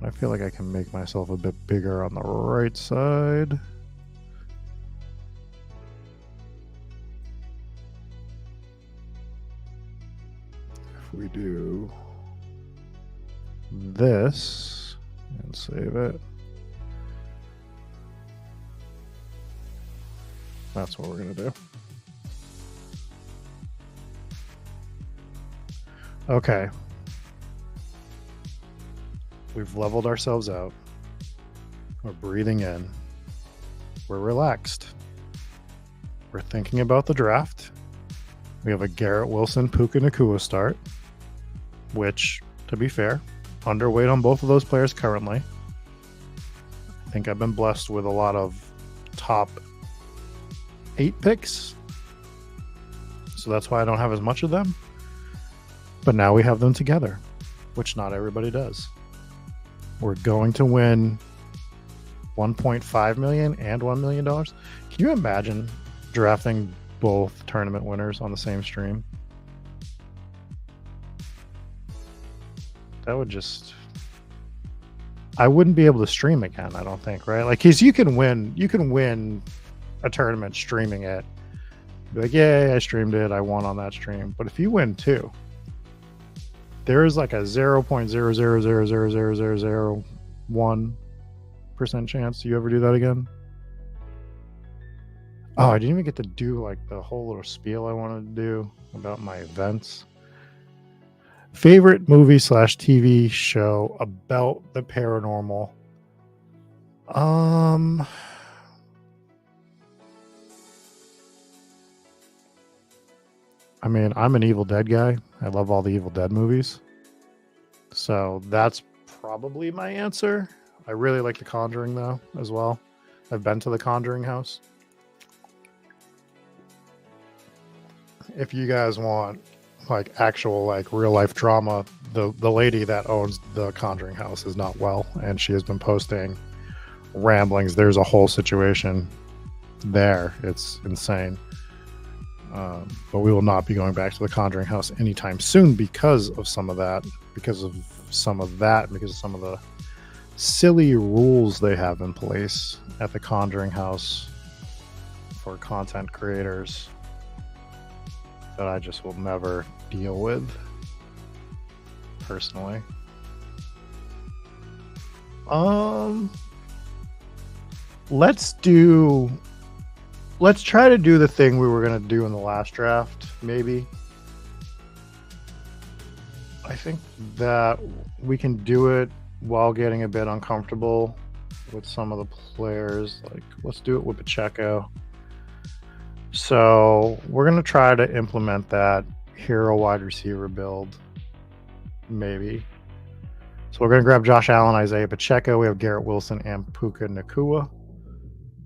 I feel like I can make myself a bit bigger on the right side. If we do this and save it, that's what we're going to do. Okay. We've leveled ourselves out. We're breathing in. We're relaxed. We're thinking about the draft. We have a Garrett Wilson, Puka Nacua start, which, to be fair, underweight on both of those players currently. I think I've been blessed with a lot of top 8 picks, so that's why I don't have as much of them. But now we have them together, which not everybody does. We're going to win $1.5 million and $1 million. Can you imagine drafting both tournament winners on the same stream? That would just... I wouldn't be able to stream again, I don't think, right? Like, because you can win a tournament streaming it. Be like, yay, I streamed it, I won on that stream. But if you win 2, there is like a 0.0000001% chance you ever do that again. Oh, I didn't even get to do like the whole little spiel I wanted to do about my events. Favorite movie / TV show about the paranormal. I mean, I'm an Evil Dead guy. I love all the Evil Dead movies. So that's probably my answer. I really like The Conjuring, though, as well. I've been to the Conjuring house. If you guys want, like, actual, like, real-life drama, the lady that owns the Conjuring house is not well, and she has been posting ramblings. There's a whole situation there. It's insane. But we will not be going back to the Conjuring house anytime soon because of some of that, because of some of the silly rules they have in place at the Conjuring house for content creators that I just will never deal with personally. Let's try to do the thing we were going to do in the last draft, maybe. I think that we can do it while getting a bit uncomfortable with some of the players. Like, let's do it with Pacheco. So we're going to try to implement that hero wide receiver build, maybe. So we're going to grab Josh Allen, Isaiah Pacheco. We have Garrett Wilson and Puka Nacua.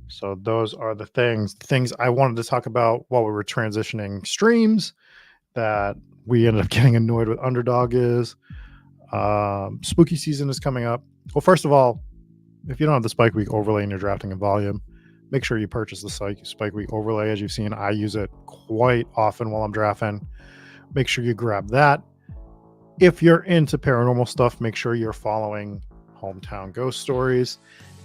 So those are the things I wanted to talk about while we were transitioning streams that we ended up getting annoyed with Underdog is. Spooky season is coming up. Well, first of all, if you don't have the Spike Week overlay and you're drafting in volume, make sure you purchase the Spike Week overlay. As you've seen, I use it quite often while I'm drafting. Make sure you grab that. If you're into paranormal stuff, make sure you're following Hometown Ghost Stories.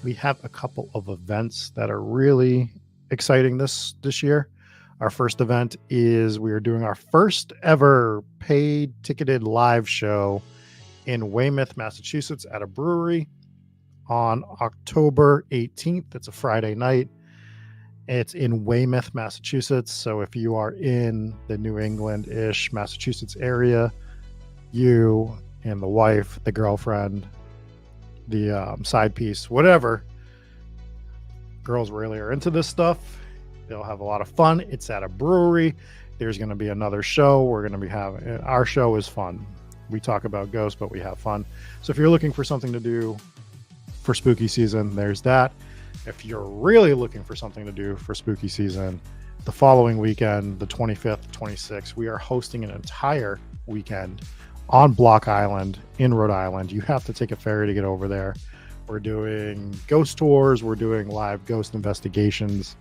We have a couple of events that are really exciting this year. Our first event is we are doing our first ever paid ticketed live show in Weymouth, Massachusetts at a brewery on October 18th. It's a Friday night. It's in Weymouth, Massachusetts. So if you are in the New England-ish Massachusetts area, you and the wife, the girlfriend, the side piece, whatever, girls really are into this stuff. They'll have a lot of fun. It's at a brewery. There's going to be another show. We're going to be having, our show is fun. We talk about ghosts, but we have fun. So if you're looking for something to do for spooky season, there's that. If you're really looking for something to do for spooky season, the following weekend, the 25th, 26th, we are hosting an entire weekend on Block Island in Rhode Island. You have to take a ferry to get over there. We're doing ghost tours. We're doing live ghost investigations.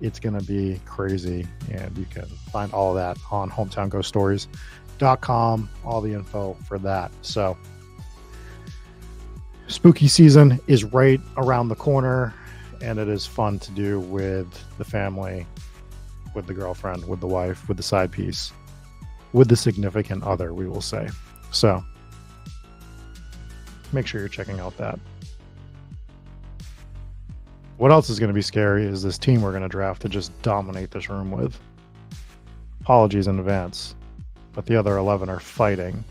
It's going to be crazy. And you can find all of that on hometownghoststories.com, all the info for that. So spooky season is right around the corner, and it is fun to do with the family, with the girlfriend, with the wife, with the side piece, with the significant other, we will say. So make sure you're checking out that. What else is going to be scary is this team we're going to draft to just dominate this room with. Apologies in advance, but the other 11 are fighting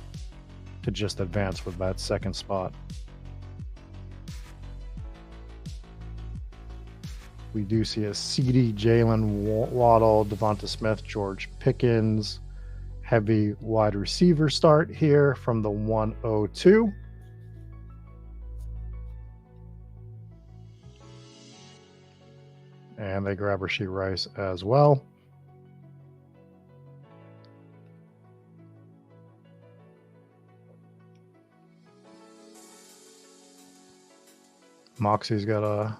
to just advance with that second spot. We do see a CD, Jalen Waddle, Devonta Smith, George Pickens, heavy wide receiver start here from the 102. And they grab Rashee Rice as well. Moxie's got a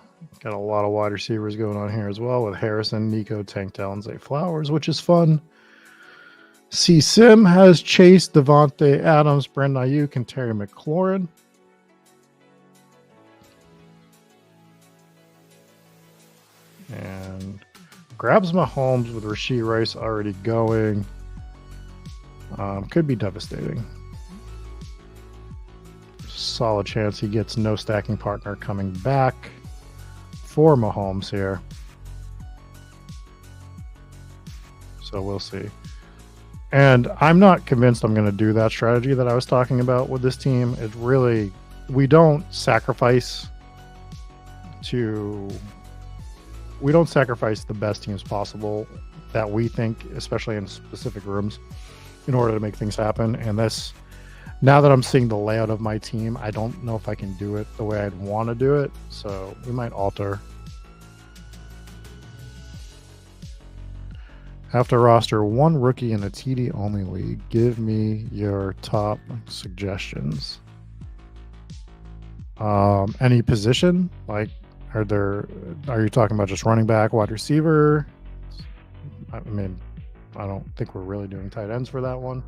lot of wide receivers going on here as well, with Harrison, Nico, Tank Dell, and Zay Flowers, which is fun. C. Sim has Chase, Devontae Adams, Brandon Ayuk, and Terry McLaurin. And grabs Mahomes with Rashee Rice already going. Could be devastating. Solid chance he gets no stacking partner coming back for Mahomes here. So we'll see. And I'm not convinced I'm going to do that strategy that I was talking about with this team. It really, we don't sacrifice the best teams possible that we think, especially in specific rooms, in order to make things happen. And this, now that I'm seeing the layout of my team, I don't know if I can do it the way I'd want to do it. So we might alter. Have to roster one rookie in a TD only league. Give me your top suggestions. Any position? Like, are you talking about just running back, wide receiver? I mean, I don't think we're really doing tight ends for that one.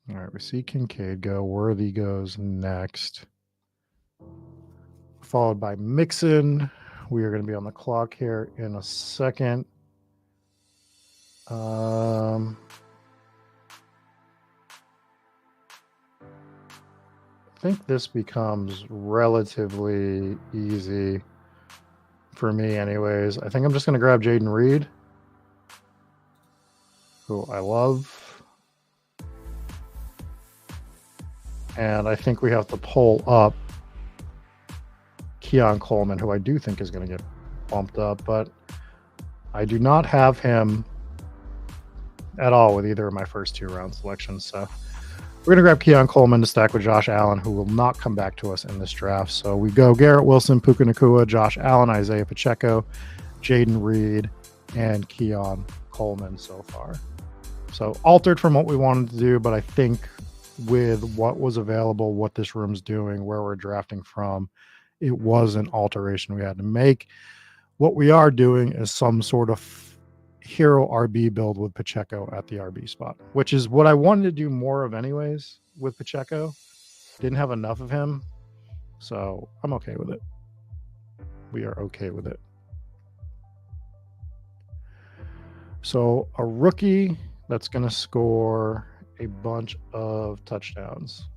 All right, we see Kincaid go. Worthy goes next, followed by Mixon. We are going to be on the clock here in a second. I think this becomes relatively easy for me anyways. I think I'm just going to grab Jaden Reed, who I love. And I think we have to pull up Keon Coleman, who I do think is going to get bumped up, but I do not have him at all with either of my first two round selections. So we're going to grab Keon Coleman to stack with Josh Allen, who will not come back to us in this draft. So we go Garrett Wilson, Puka Nacua, Josh Allen, Isaiah Pacheco, Jaden Reed, and Keon Coleman so far. So altered from what we wanted to do, but I think with what was available, what this room's doing, where we're drafting from, it was an alteration we had to make. What we are doing is some sort of hero RB build with Pacheco at the RB spot, which is what I wanted to do more of anyways with Pacheco. Didn't have enough of him, so I'm okay with it. We are okay with it. So a rookie that's going to score a bunch of touchdowns,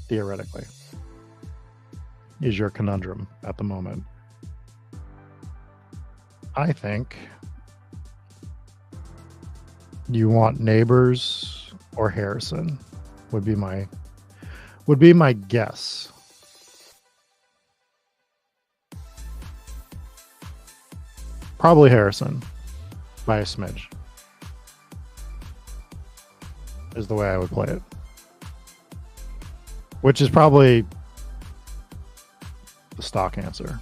theoretically, is your conundrum at the moment. I think you want Neighbors or Harrison would be my guess. Probably Harrison by a smidge is the way I would play it, which is probably the stock answer.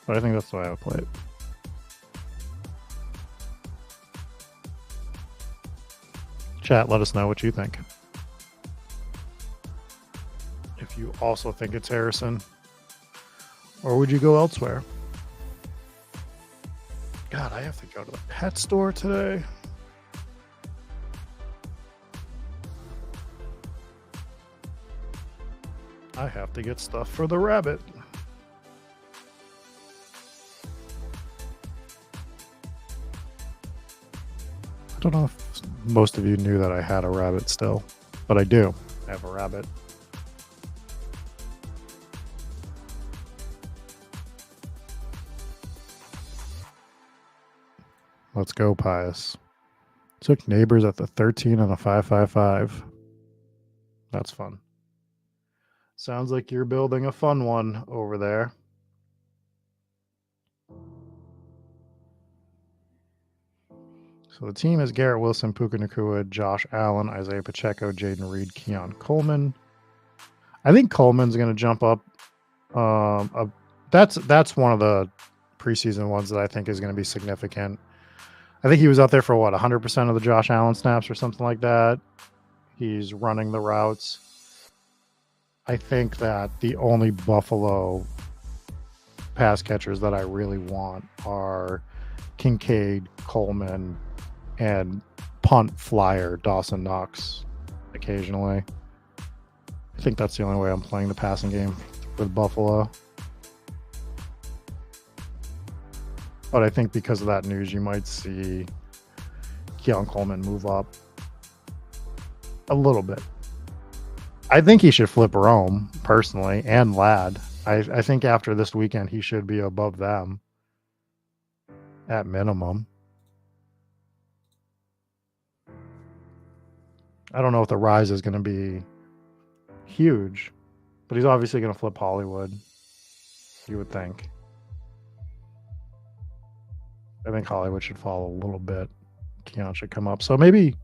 But I think that's the way I would play it. Chat, let us know what you think. If you also think it's Harrison, or would you go elsewhere? God, I have to go to the pet store today. I have to get stuff for the rabbit. I don't know if most of you knew that I had a rabbit still, but I do. I have a rabbit. Let's go, Pius. Took Neighbors at the 13 and a 5.55. That's fun. Sounds like you're building a fun one over there. So the team is Garrett Wilson, Puka Nacua, Josh Allen, Isaiah Pacheco, Jaden Reed, Keon Coleman. I think Coleman's going to jump up. That's one of the preseason ones that I think is going to be significant. I think he was out there for 100% of the Josh Allen snaps or something like that. He's running the routes. I think that the only Buffalo pass catchers that I really want are Kincaid, Coleman, and punt flyer Dawson Knox occasionally. I think that's the only way I'm playing the passing game with Buffalo. But I think because of that news, you might see Keon Coleman move up a little bit. I think he should flip Rome, personally, and Ladd. I think after this weekend, he should be above them at minimum. I don't know if the rise is going to be huge, but he's obviously going to flip Hollywood, you would think. I think Hollywood should fall a little bit. Keon should come up. So maybe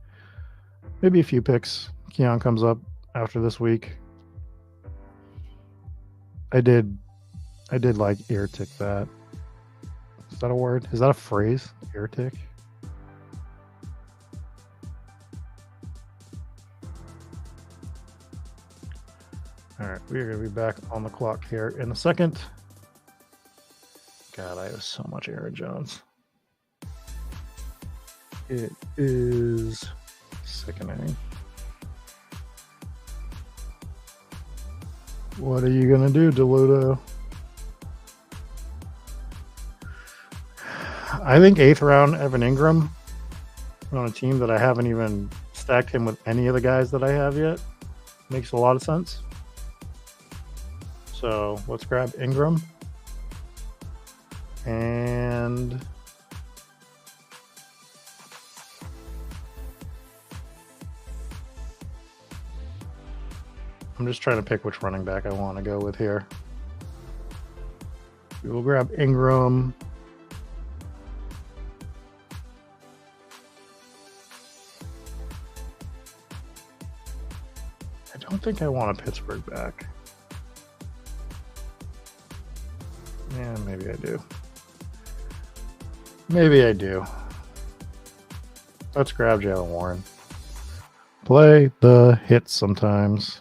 a few picks. Keon comes up after this week. I did like ear tick that. Is that a word? Is that a phrase? Ear tick? All right, we are going to be back on the clock here in a second. God, I have so much Aaron Jones. It is sickening. What are you going to do, Deludo? I think 8th round Evan Ingram on a team that I haven't even stacked him with any of the guys that I have yet. Makes a lot of sense. So let's grab Ingram. And I'm just trying to pick which running back I want to go with here. We will grab Ingram. I don't think I want a Pittsburgh back. Yeah, maybe I do. Maybe I do. Let's grab Jalen Warren. Play the hits sometimes.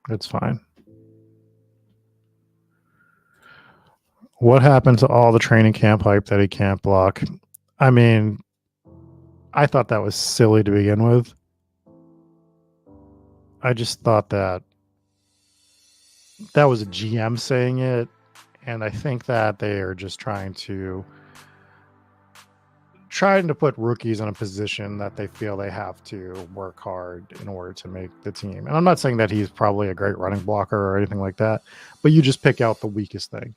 It's fine. What happened to all the training camp hype that he can't block? I mean, I thought that was silly to begin with. I just thought that was a GM saying it, and I think that they are just trying to put rookies in a position that they feel they have to work hard in order to make the team. And I'm not saying that he's probably a great running blocker or anything like that, but you just pick out the weakest thing.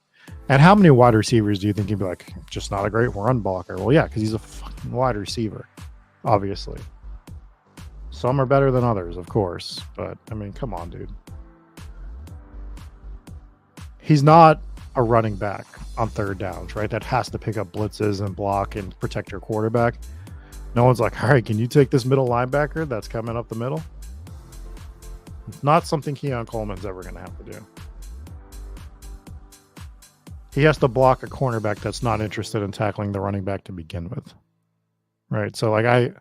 And how many wide receivers do you think you'd be like, just not a great run blocker? Well, yeah, because he's a fucking wide receiver, obviously. Some are better than others, of course. But, I mean, come on, dude. He's not a running back on third downs, right? That has to pick up blitzes and block and protect your quarterback. No one's like, all right, can you take this middle linebacker that's coming up the middle? It's not something Keon Coleman's ever going to have to do. He has to block a cornerback that's not interested in tackling the running back to begin with. Right? So, like,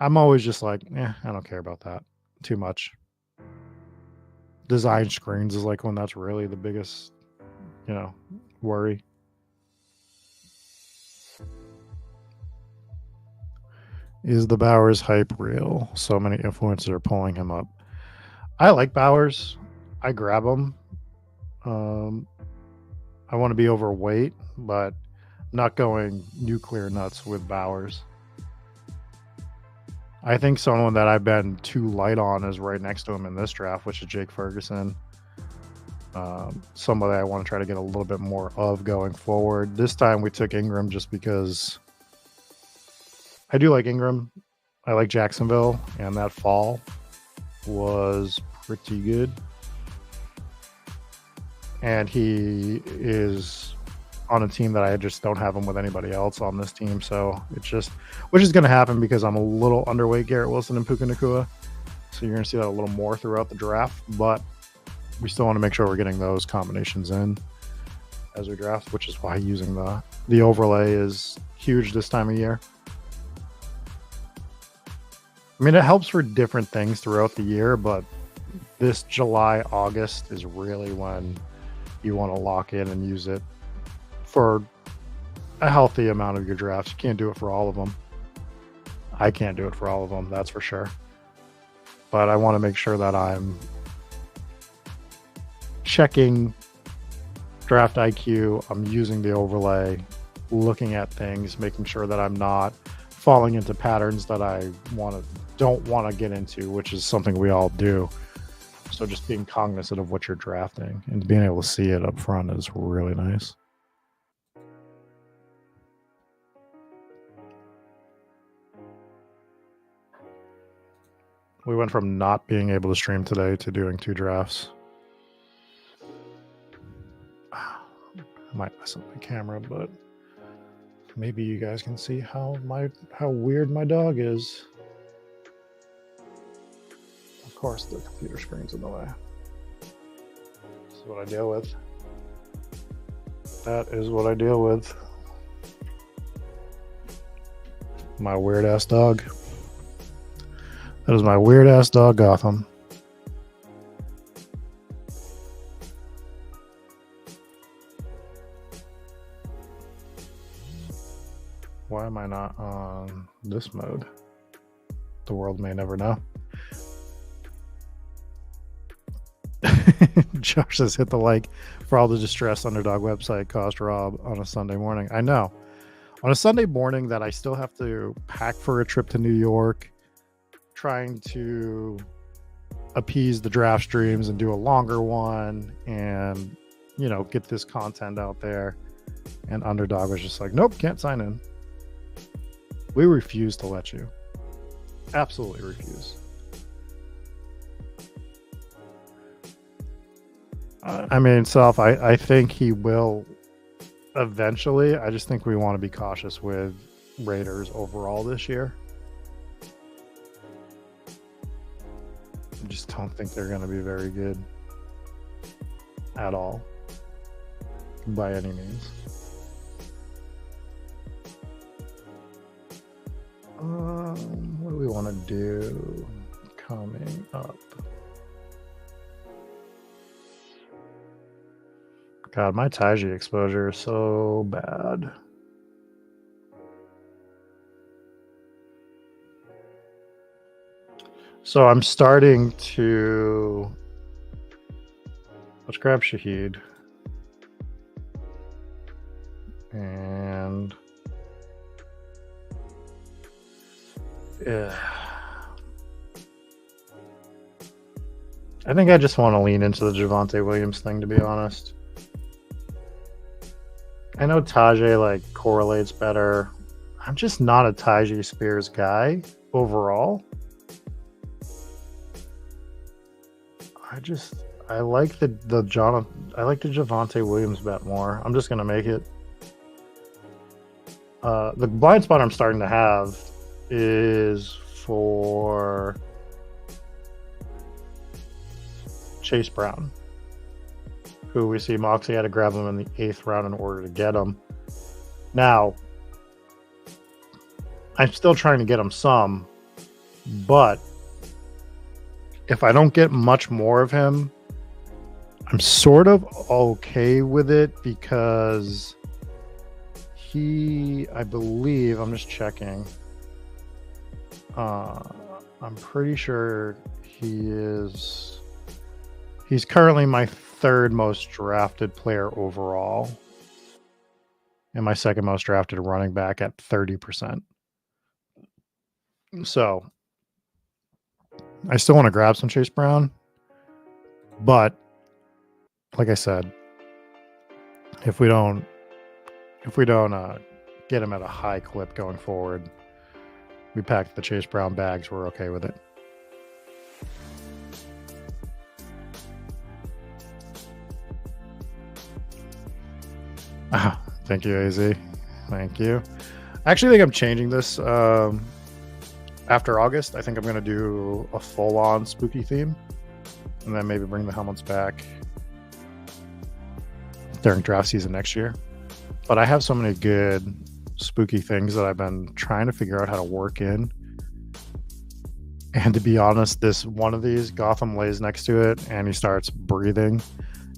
I'm always just like, I don't care about that too much. Design screens is like when that's really the biggest, worry. Is the Bowers hype real? So many influencers are pulling him up. I like Bowers. I grab him. I want to be overweight, but not going nuclear nuts with Bowers. I think someone that I've been too light on is right next to him in this draft, which is Jake Ferguson. Somebody I want to try to get a little bit more of going forward. This time we took Ingram just because I do like Ingram. I like Jacksonville, and that fall was pretty good. And he is on a team that I just don't have him with anybody else on this team. So it's just, which is going to happen because I'm a little underweight Garrett Wilson and Puka Nacua. So you're going to see that a little more throughout the draft, but we still want to make sure we're getting those combinations in as we draft, which is why using the overlay is huge this time of year. I mean, it helps for different things throughout the year, but this July, August is really when you want to lock in and use it for a healthy amount of your drafts. You can't do it for all of them. I can't do it for all of them, that's for sure. But I want to make sure that I'm checking draft IQ. I'm using the overlay, looking at things, making sure that I'm not falling into patterns that I don't want to get into, which is something we all do. So just being cognizant of what you're drafting and being able to see it up front is really nice. We went from not being able to stream today to doing 2 drafts. I might mess up my camera, but maybe you guys can see how weird my dog is. Of course, the computer screen's in the way. This is what I deal with. That is what I deal with. My weird ass dog. That is my weird ass dog, Gotham. Why am I not on this mode? The world may never know. Josh says, hit the like for all the distress Underdog website cost Rob on a Sunday morning. I know. On a Sunday morning that I still have to pack for a trip to New York, trying to appease the draft streams and do a longer one and, get this content out there. And Underdog was just like, nope, can't sign in. We refuse to let you. Absolutely refuse. I think he will eventually. I just think we want to be cautious with Raiders overall this year. I just don't think they're going to be very good at all by any means. do coming up? God, my Taiji exposure is so bad. So I'm starting to... Let's grab Shahid. And... yeah. I think I just want to lean into the Javonte Williams thing, to be honest. I know Tajay like correlates better. I'm just not a Tajay Spears guy overall. I like the Javonte Williams bet more. I'm just gonna make it. The blind spot I'm starting to have is for Chase Brown, who we see Moxie had to grab him in the 8th round in order to get him. Now, I'm still trying to get him some, but if I don't get much more of him, I'm sort of okay with it because I believe, I'm just checking. I'm pretty sure he's currently my 3rd most drafted player overall and my 2nd most drafted running back at 30%. So I still want to grab some Chase Brown, but like I said, if we don't get him at a high clip going forward, we pack the Chase Brown bags, we're okay with it. Thank you, AZ. Thank you. I actually think I'm changing this after August. I think I'm going to do a full-on spooky theme and then maybe bring the helmets back during draft season next year. But I have so many good spooky things that I've been trying to figure out how to work in. And to be honest, this one of these, Gotham lays next to it and he starts breathing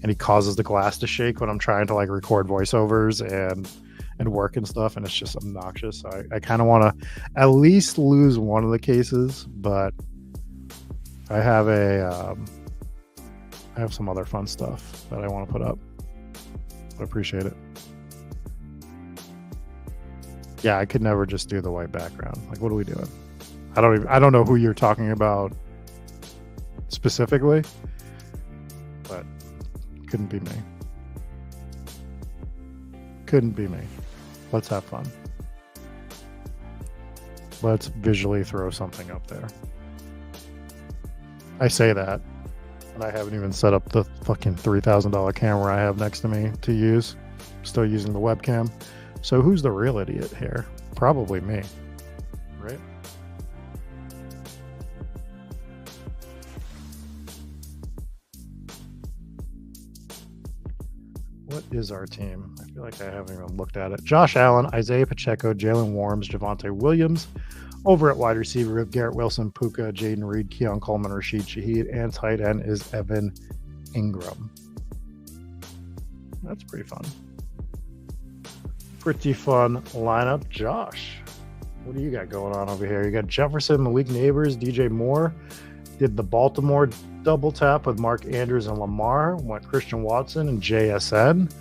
and he causes the glass to shake when I'm trying to like record voiceovers and work and stuff, and it's just obnoxious. So I kind of want to at least lose one of the cases, but I have some other fun stuff that I want to put up. I appreciate it. Yeah, I could never just do the white background. Like, what are we doing? I don't know who you're talking about specifically, but couldn't be me. Couldn't be me. Let's have fun. Let's visually throw something up there. I say that, and I haven't even set up the fucking $3,000 camera I have next to me to use. I'm still using the webcam. So who's the real idiot here? Probably me, right? What is our team? I feel like I haven't even looked at it. Josh Allen, Isaiah Pacheco, Jalen Warms, Javonte Williams. Over at wide receiver, we have Garrett Wilson, Puka, Jaden Reed, Keon Coleman, Rashid Shaheed, and tight end is Evan Ingram. That's pretty fun. Pretty fun lineup. Josh, what do you got going on over here? You got Jefferson, Malik Neighbors, DJ Moore. Did the Baltimore double tap with Mark Andrews and Lamar. Went Christian Watson and JSN.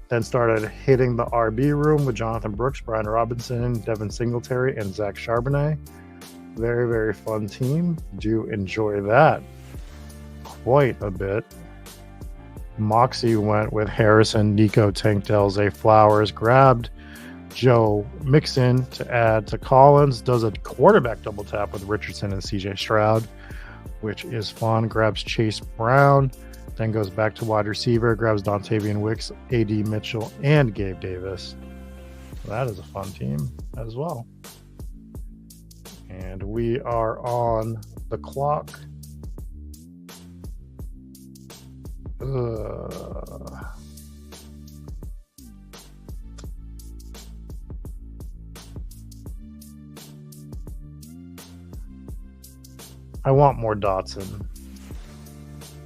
Then started hitting the RB room with Jonathan Brooks, Brian Robinson, Devin Singletary, and Zach Charbonnet. Very, very fun team. Do enjoy that quite a bit. Moxie went with Harrison, Nico, Tankdale, Zay Flowers, grabbed Joe Mixon to add to Collins, does a quarterback double tap with Richardson and CJ Stroud, which is fun. Grabs Chase Brown, then goes back to wide receiver, grabs Dontavian Wicks, AD Mitchell, and Gabe Davis. So that is a fun team as well. And we are on the clock. I want more Dotson.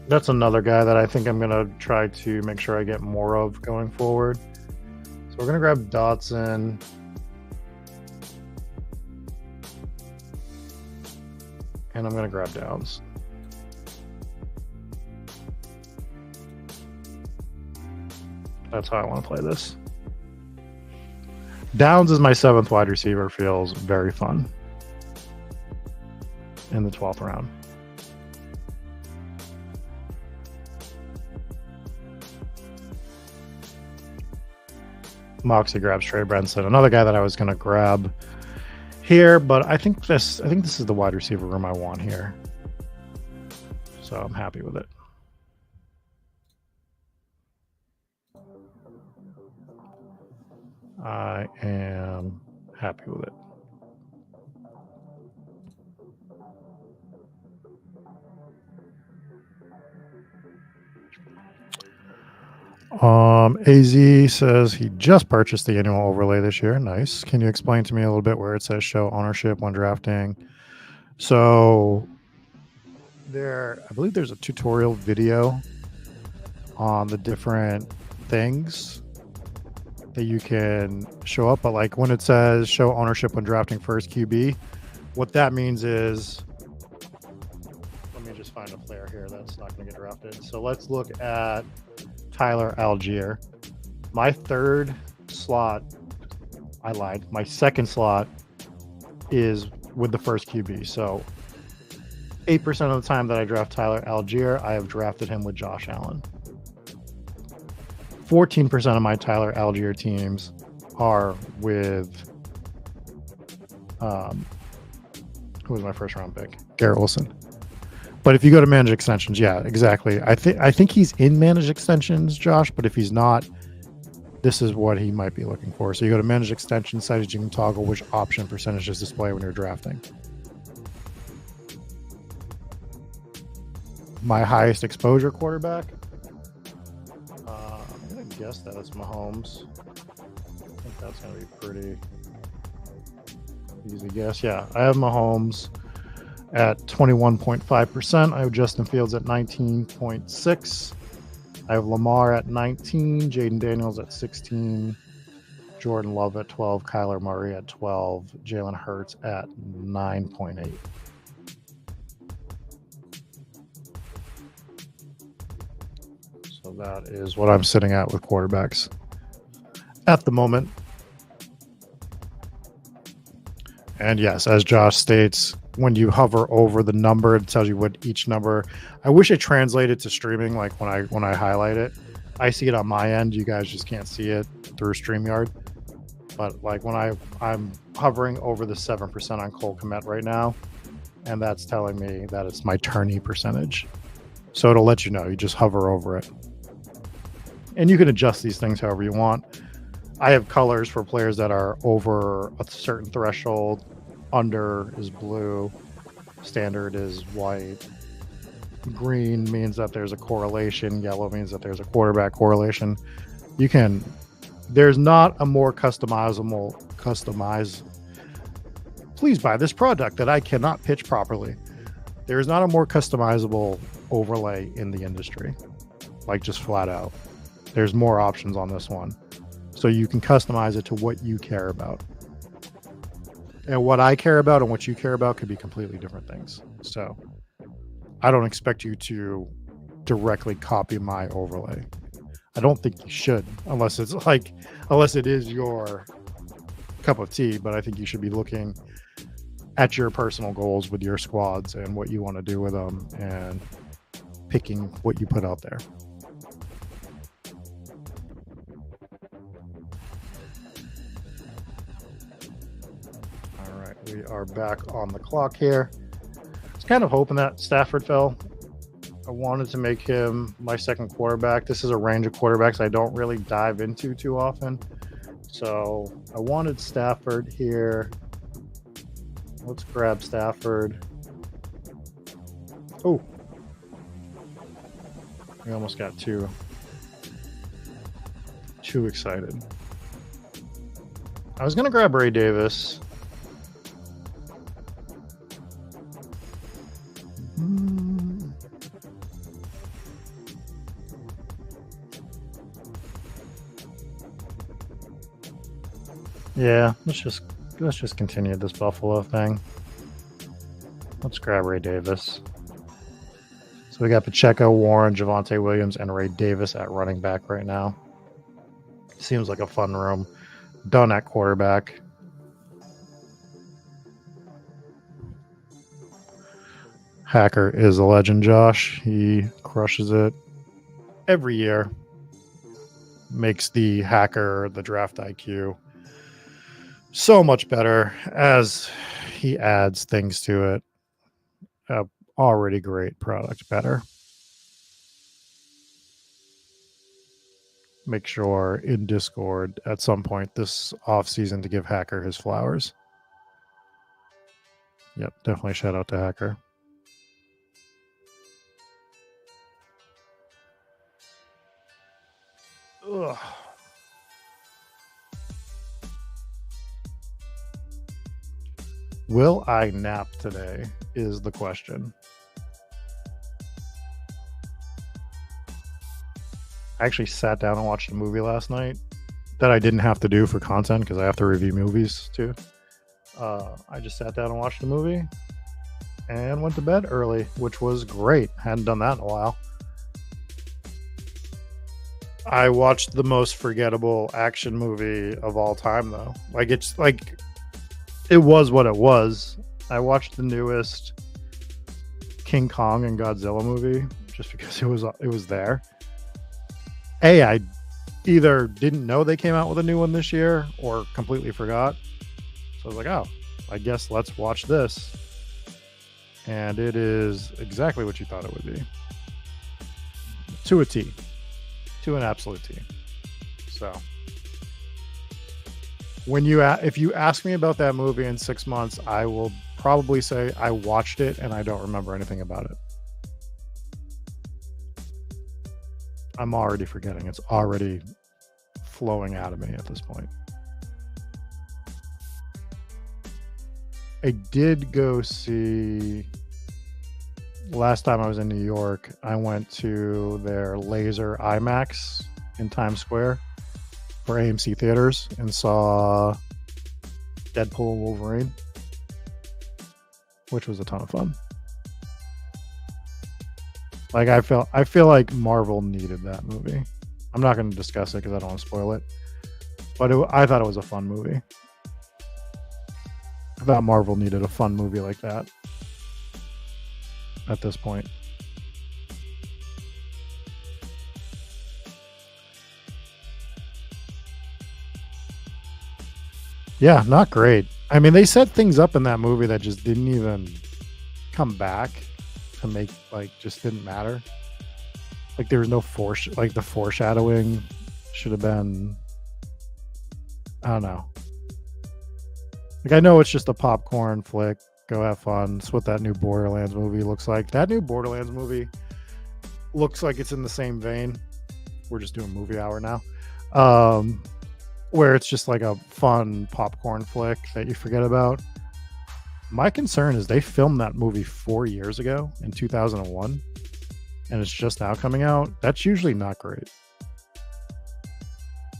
That's another guy that I think I'm going to try to make sure I get more of going forward. So we're going to grab Dotson. And I'm going to grab Downs. That's how I want to play this. Downs is my 7th wide receiver. Feels very fun in the 12th round. Moxie grabs Trey Benson, another guy that I was going to grab here, but I think this is the wide receiver room I want here. So I'm happy with it. I am happy with it. AZ says he just purchased the annual overlay this year. Nice. Can you explain to me a little bit where it says show ownership when drafting? So I believe there's a tutorial video on the different things that you can show up, but like when it says show ownership when drafting first QB, what that means is, let me just find a player here that's not going to get drafted. So let's look at Tyler Algier. My 3rd slot, I lied. My 2nd slot is with the first QB. So 8% of the time that I draft Tyler Algier, I have drafted him with Josh Allen. 14% of my Tyler Algier teams are with who was my first round pick? Garrett Wilson. But if you go to managed extensions, yeah, exactly. I think he's in managed extensions, Josh, but if he's not, this is what he might be looking for. So you go to managed extension settings, you can toggle which option percentages display when you're drafting. My highest exposure quarterback, I'm going to guess that it's Mahomes. I think that's going to be pretty easy guess. Yeah, I have Mahomes at 21.5%. I have Justin Fields at 19.6%. I have Lamar at 19%, Jaden Daniels at 16%, Jordan Love at 12%, Kyler Murray at 12%, Jalen Hurts at 9.8%. So that is what I'm sitting at with quarterbacks at the moment. And yes, as Josh states, when you hover over the number, it tells you what each number. I wish it translated to streaming, like when I highlight it. I see it on my end. You guys just can't see it through StreamYard. But like when I'm hovering over the 7% on Cole Kmet right now, and that's telling me that it's my tourney percentage. So it'll let you know. You just hover over it. And you can adjust these things however you want. I have colors for players that are over a certain threshold. Under is blue, standard is white, green means that there's a correlation, yellow means that there's a quarterback correlation. There's not a more customized, please buy this product that I cannot pitch properly. There is not a more customizable overlay in the industry, like just flat out. There's more options on this one. So you can customize it to what you care about. And what I care about and what you care about could be completely different things. So I don't expect you to directly copy my overlay. I don't think you should, unless it is your cup of tea, but I think you should be looking at your personal goals with your squads and what you want to do with them and picking what you put out there. We are back on the clock here. I was kind of hoping that Stafford fell. I wanted to make him my 2nd quarterback. This is a range of quarterbacks I don't really dive into too often. So I wanted Stafford here. Let's grab Stafford. Oh, we almost got too excited. I was going to grab Ray Davis. Yeah, let's just continue this Buffalo thing. Let's grab Ray Davis. So we got Pacheco, Warren, Javonte Williams, and Ray Davis at running back right now. Seems like a fun room. Done at quarterback. Hacker is a legend, Josh. He crushes it every year. Makes the Hacker, the draft IQ, so much better as he adds things to it. Already great product better. Make sure in Discord at some point this offseason to give Hacker his flowers. Yep, definitely shout out to Hacker. Ugh. Will I nap today is the question. I actually sat down and watched a movie last night that I didn't have to do for content because I have to review movies too. I just sat down and watched a movie and went to bed early, which was great. Hadn't done that in a while. I watched the most forgettable action movie of all time, though. It was what it was. I watched the newest King Kong and Godzilla movie just because it was there. I either didn't know they came out with a new one this year or completely forgot. So I was like, oh, I guess let's watch this. And it is exactly what you thought it would be. To a T. To an absolute T. So if you ask me about that movie in 6 months, I will probably say I watched it and I don't remember anything about it. I'm already forgetting. It's already flowing out of me at this point. I did go see, last time I was in New York, I went to their laser IMAX in Times Square for AMC theaters and saw Deadpool and Wolverine, which was a ton of fun. Like I feel like Marvel needed that movie. I'm not going to discuss it because I don't want to spoil it, but I thought it was a fun movie. I thought Marvel needed a fun movie like that at this point. Yeah, not great. I mean, they set things up in that movie that just didn't even come back to make, just didn't matter. Like there was no the foreshadowing should have been, I don't know. Like I know it's just a popcorn flick. Go have fun. It's what that new Borderlands movie looks like. That new Borderlands movie looks like it's in the same vein. We're just doing movie hour now. Where it's just like a fun popcorn flick that you forget about. My concern is they filmed that movie 4 years ago in 2001 and it's just now coming out. That's usually not great.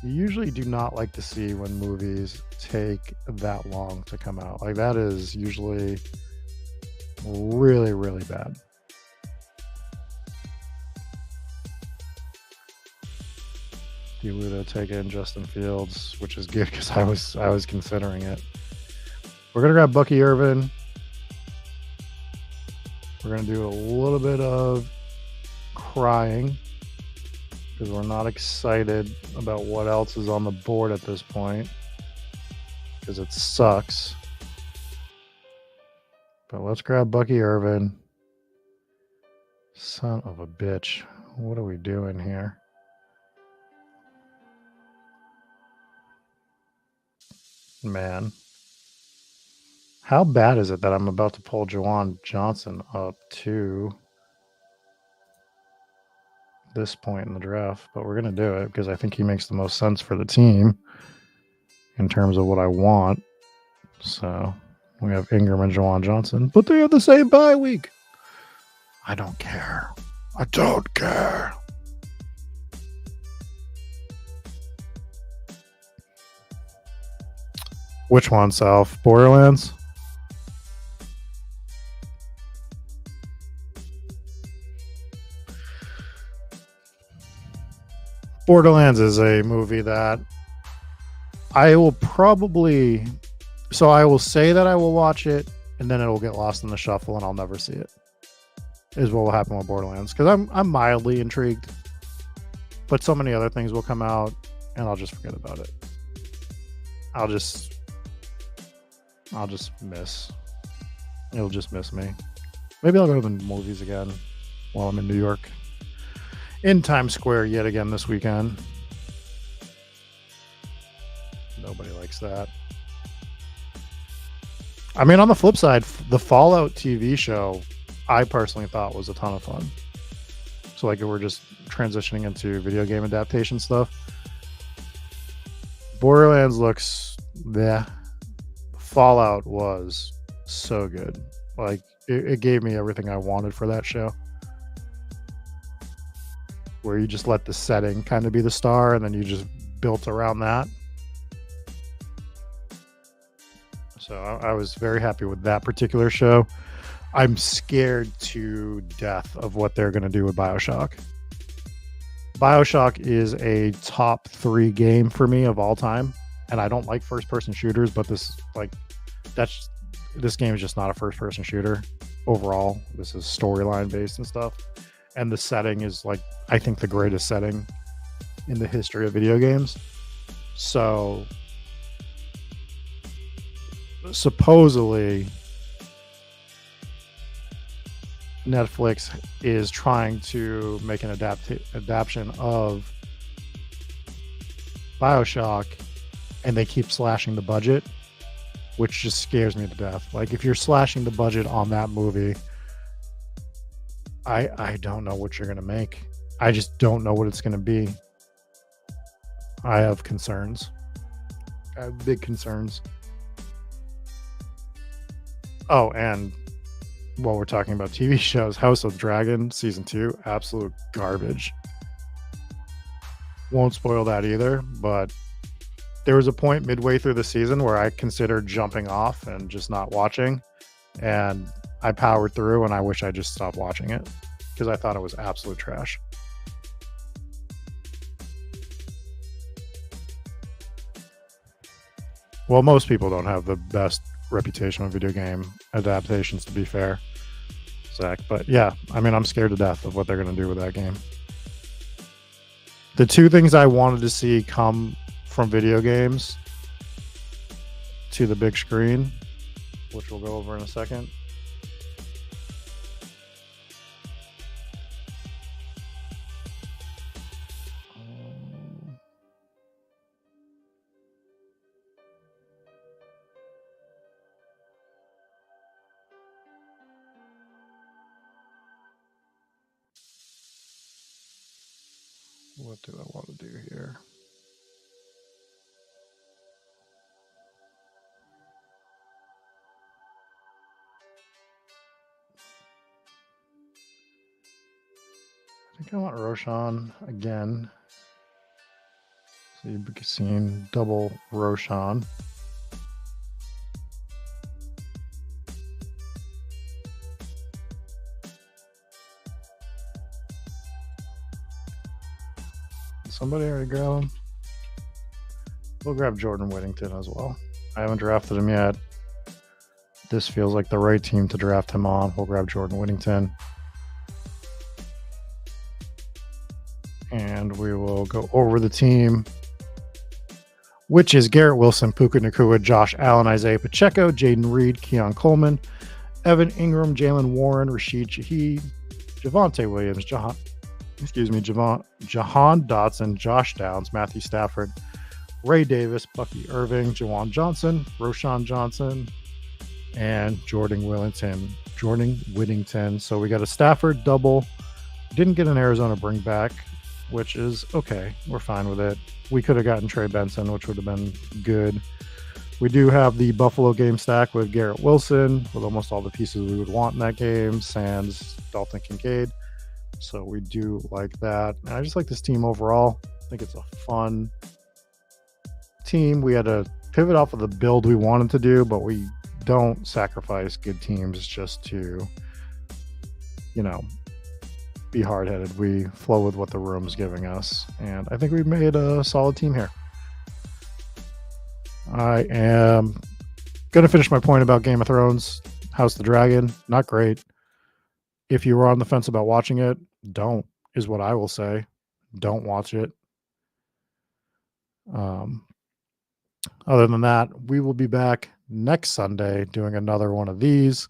You usually do not like to see when movies take that long to come out. Like that is usually really, really bad. Diluto take in Justin Fields, which is good because I was considering it. We're gonna grab Bucky Irvin. We're gonna do a little bit of crying because we're not excited about what else is on the board at this point because it sucks. But let's grab Bucky Irvin. Son of a bitch. What are we doing here? Man. How bad is it that I'm about to pull Juwan Johnson up to this point in the draft? But we're going to do it because I think he makes the most sense for the team in terms of what I want. So we have Ingram and Juwan Johnson, but they have the same bye week. I don't care. I don't care. Which one, South? Borderlands? Borderlands is a movie that I will probably... So I will say that I will watch it, and then it'll get lost in the shuffle, and I'll never see it. Is what will happen with Borderlands, because I'm mildly intrigued, but so many other things will come out, and I'll just forget about it. I'll just miss. It'll just miss me. Maybe I'll go to the movies again while I'm in New York, in Times Square yet again this weekend. Nobody likes that. I mean, on the flip side, the Fallout TV show, I personally thought was a ton of fun. So like, if we're just transitioning into video game adaptation stuff, Borderlands looks, yeah. Fallout was so good. Like, it gave me everything I wanted for that show, where you just let the setting kind of be the star, and then you just built around that. So I was very happy with that particular show. I'm scared to death of what they're going to do with BioShock. BioShock is a top 3 game for me of all time, and I don't like first-person shooters, but this game is just not a first-person shooter overall. This is storyline based and stuff, and the setting is, like, I think the greatest setting in the history of video games. So supposedly Netflix is trying to make an adaptation of BioShock, and they keep slashing the budget, which just scares me to death. Like, if you're slashing the budget on that movie, I don't know what you're going to make. I just don't know what it's going to be. I have concerns. I have big concerns. Oh, and while we're talking about TV shows, House of Dragon season 2, absolute garbage. Won't spoil that either, but there was a point midway through the season where I considered jumping off and just not watching, and I powered through, and I wish I just stopped watching it because I thought it was absolute trash. Well, most people don't have the best reputation of video game adaptations, to be fair, Zach. But yeah, I mean, I'm scared to death of what they're going to do with that game. The 2 things I wanted to see come from video games to the big screen, which we'll go over in a second. What do I want to do here? I think I want Roshan again. So you've seen double Roshan. Somebody already grab him? We'll grab Jordan Whittington as well. I haven't drafted him yet. This feels like the right team to draft him on. We'll grab Jordan Whittington. And we will go over the team, which is Garrett Wilson, Puka Nacua, Josh Allen, Isaiah Pacheco, Jaden Reed, Keon Coleman, Evan Ingram, Jalen Warren, Rashid Shaheed, Javonte Williams, Jahan Dotson, Josh Downs, Matthew Stafford, Ray Davis, Bucky Irving, Jawan Johnson, Roshan Johnson, and Jordan Whittington. So we got a Stafford double. Didn't get an Arizona bring back, which is okay. We're fine with it. We could have gotten Trey Benson, which would have been good. We do have the Buffalo game stack with Garrett Wilson, with almost all the pieces we would want in that game, sans Dalton Kincaid. So we do like that. And I just like this team overall. I think it's a fun team. We had a pivot off of the build we wanted to do, but we don't sacrifice good teams just to, be hard-headed. We flow with what the room's giving us, and I think we've made a solid team here. I am going to finish my point about Game of Thrones, House of the Dragon. Not great. If you were on the fence about watching it, don't, is what I will say. Don't watch it. Other than that, we will be back next Sunday doing another one of these.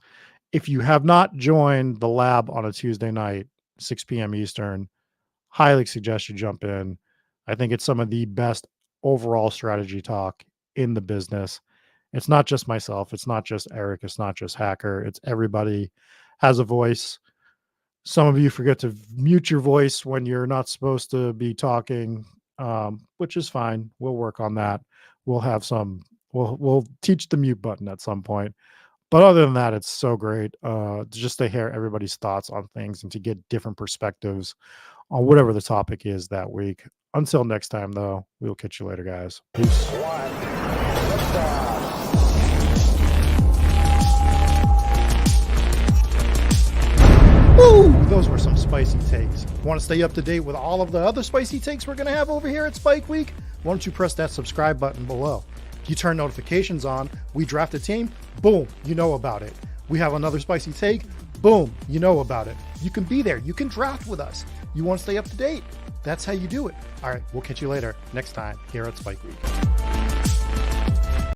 If you have not joined the lab on a Tuesday night, 6 p.m. Eastern, highly suggest you jump in. I think it's some of the best overall strategy talk in the business. It's not just myself. It's not just Eric. It's not just Hacker. It's everybody has a voice. Some of you forget to mute your voice when you're not supposed to be talking, which is fine. We'll work on that. We'll teach the mute button at some point. But other than that, it's so great just to hear everybody's thoughts on things and to get different perspectives on whatever the topic is that week. Until next time, though, we'll catch you later, guys. Peace. Woo! Those were some spicy takes. Want to stay up to date with all of the other spicy takes we're going to have over here at Spike Week? Why don't you press that subscribe button below? You turn notifications on, we draft a team, boom, you know about it. We have another spicy take, boom, you know about it. You can be there, you can draft with us. You want to stay up to date? That's how you do it. All right, we'll catch you later next time here at Spike Week.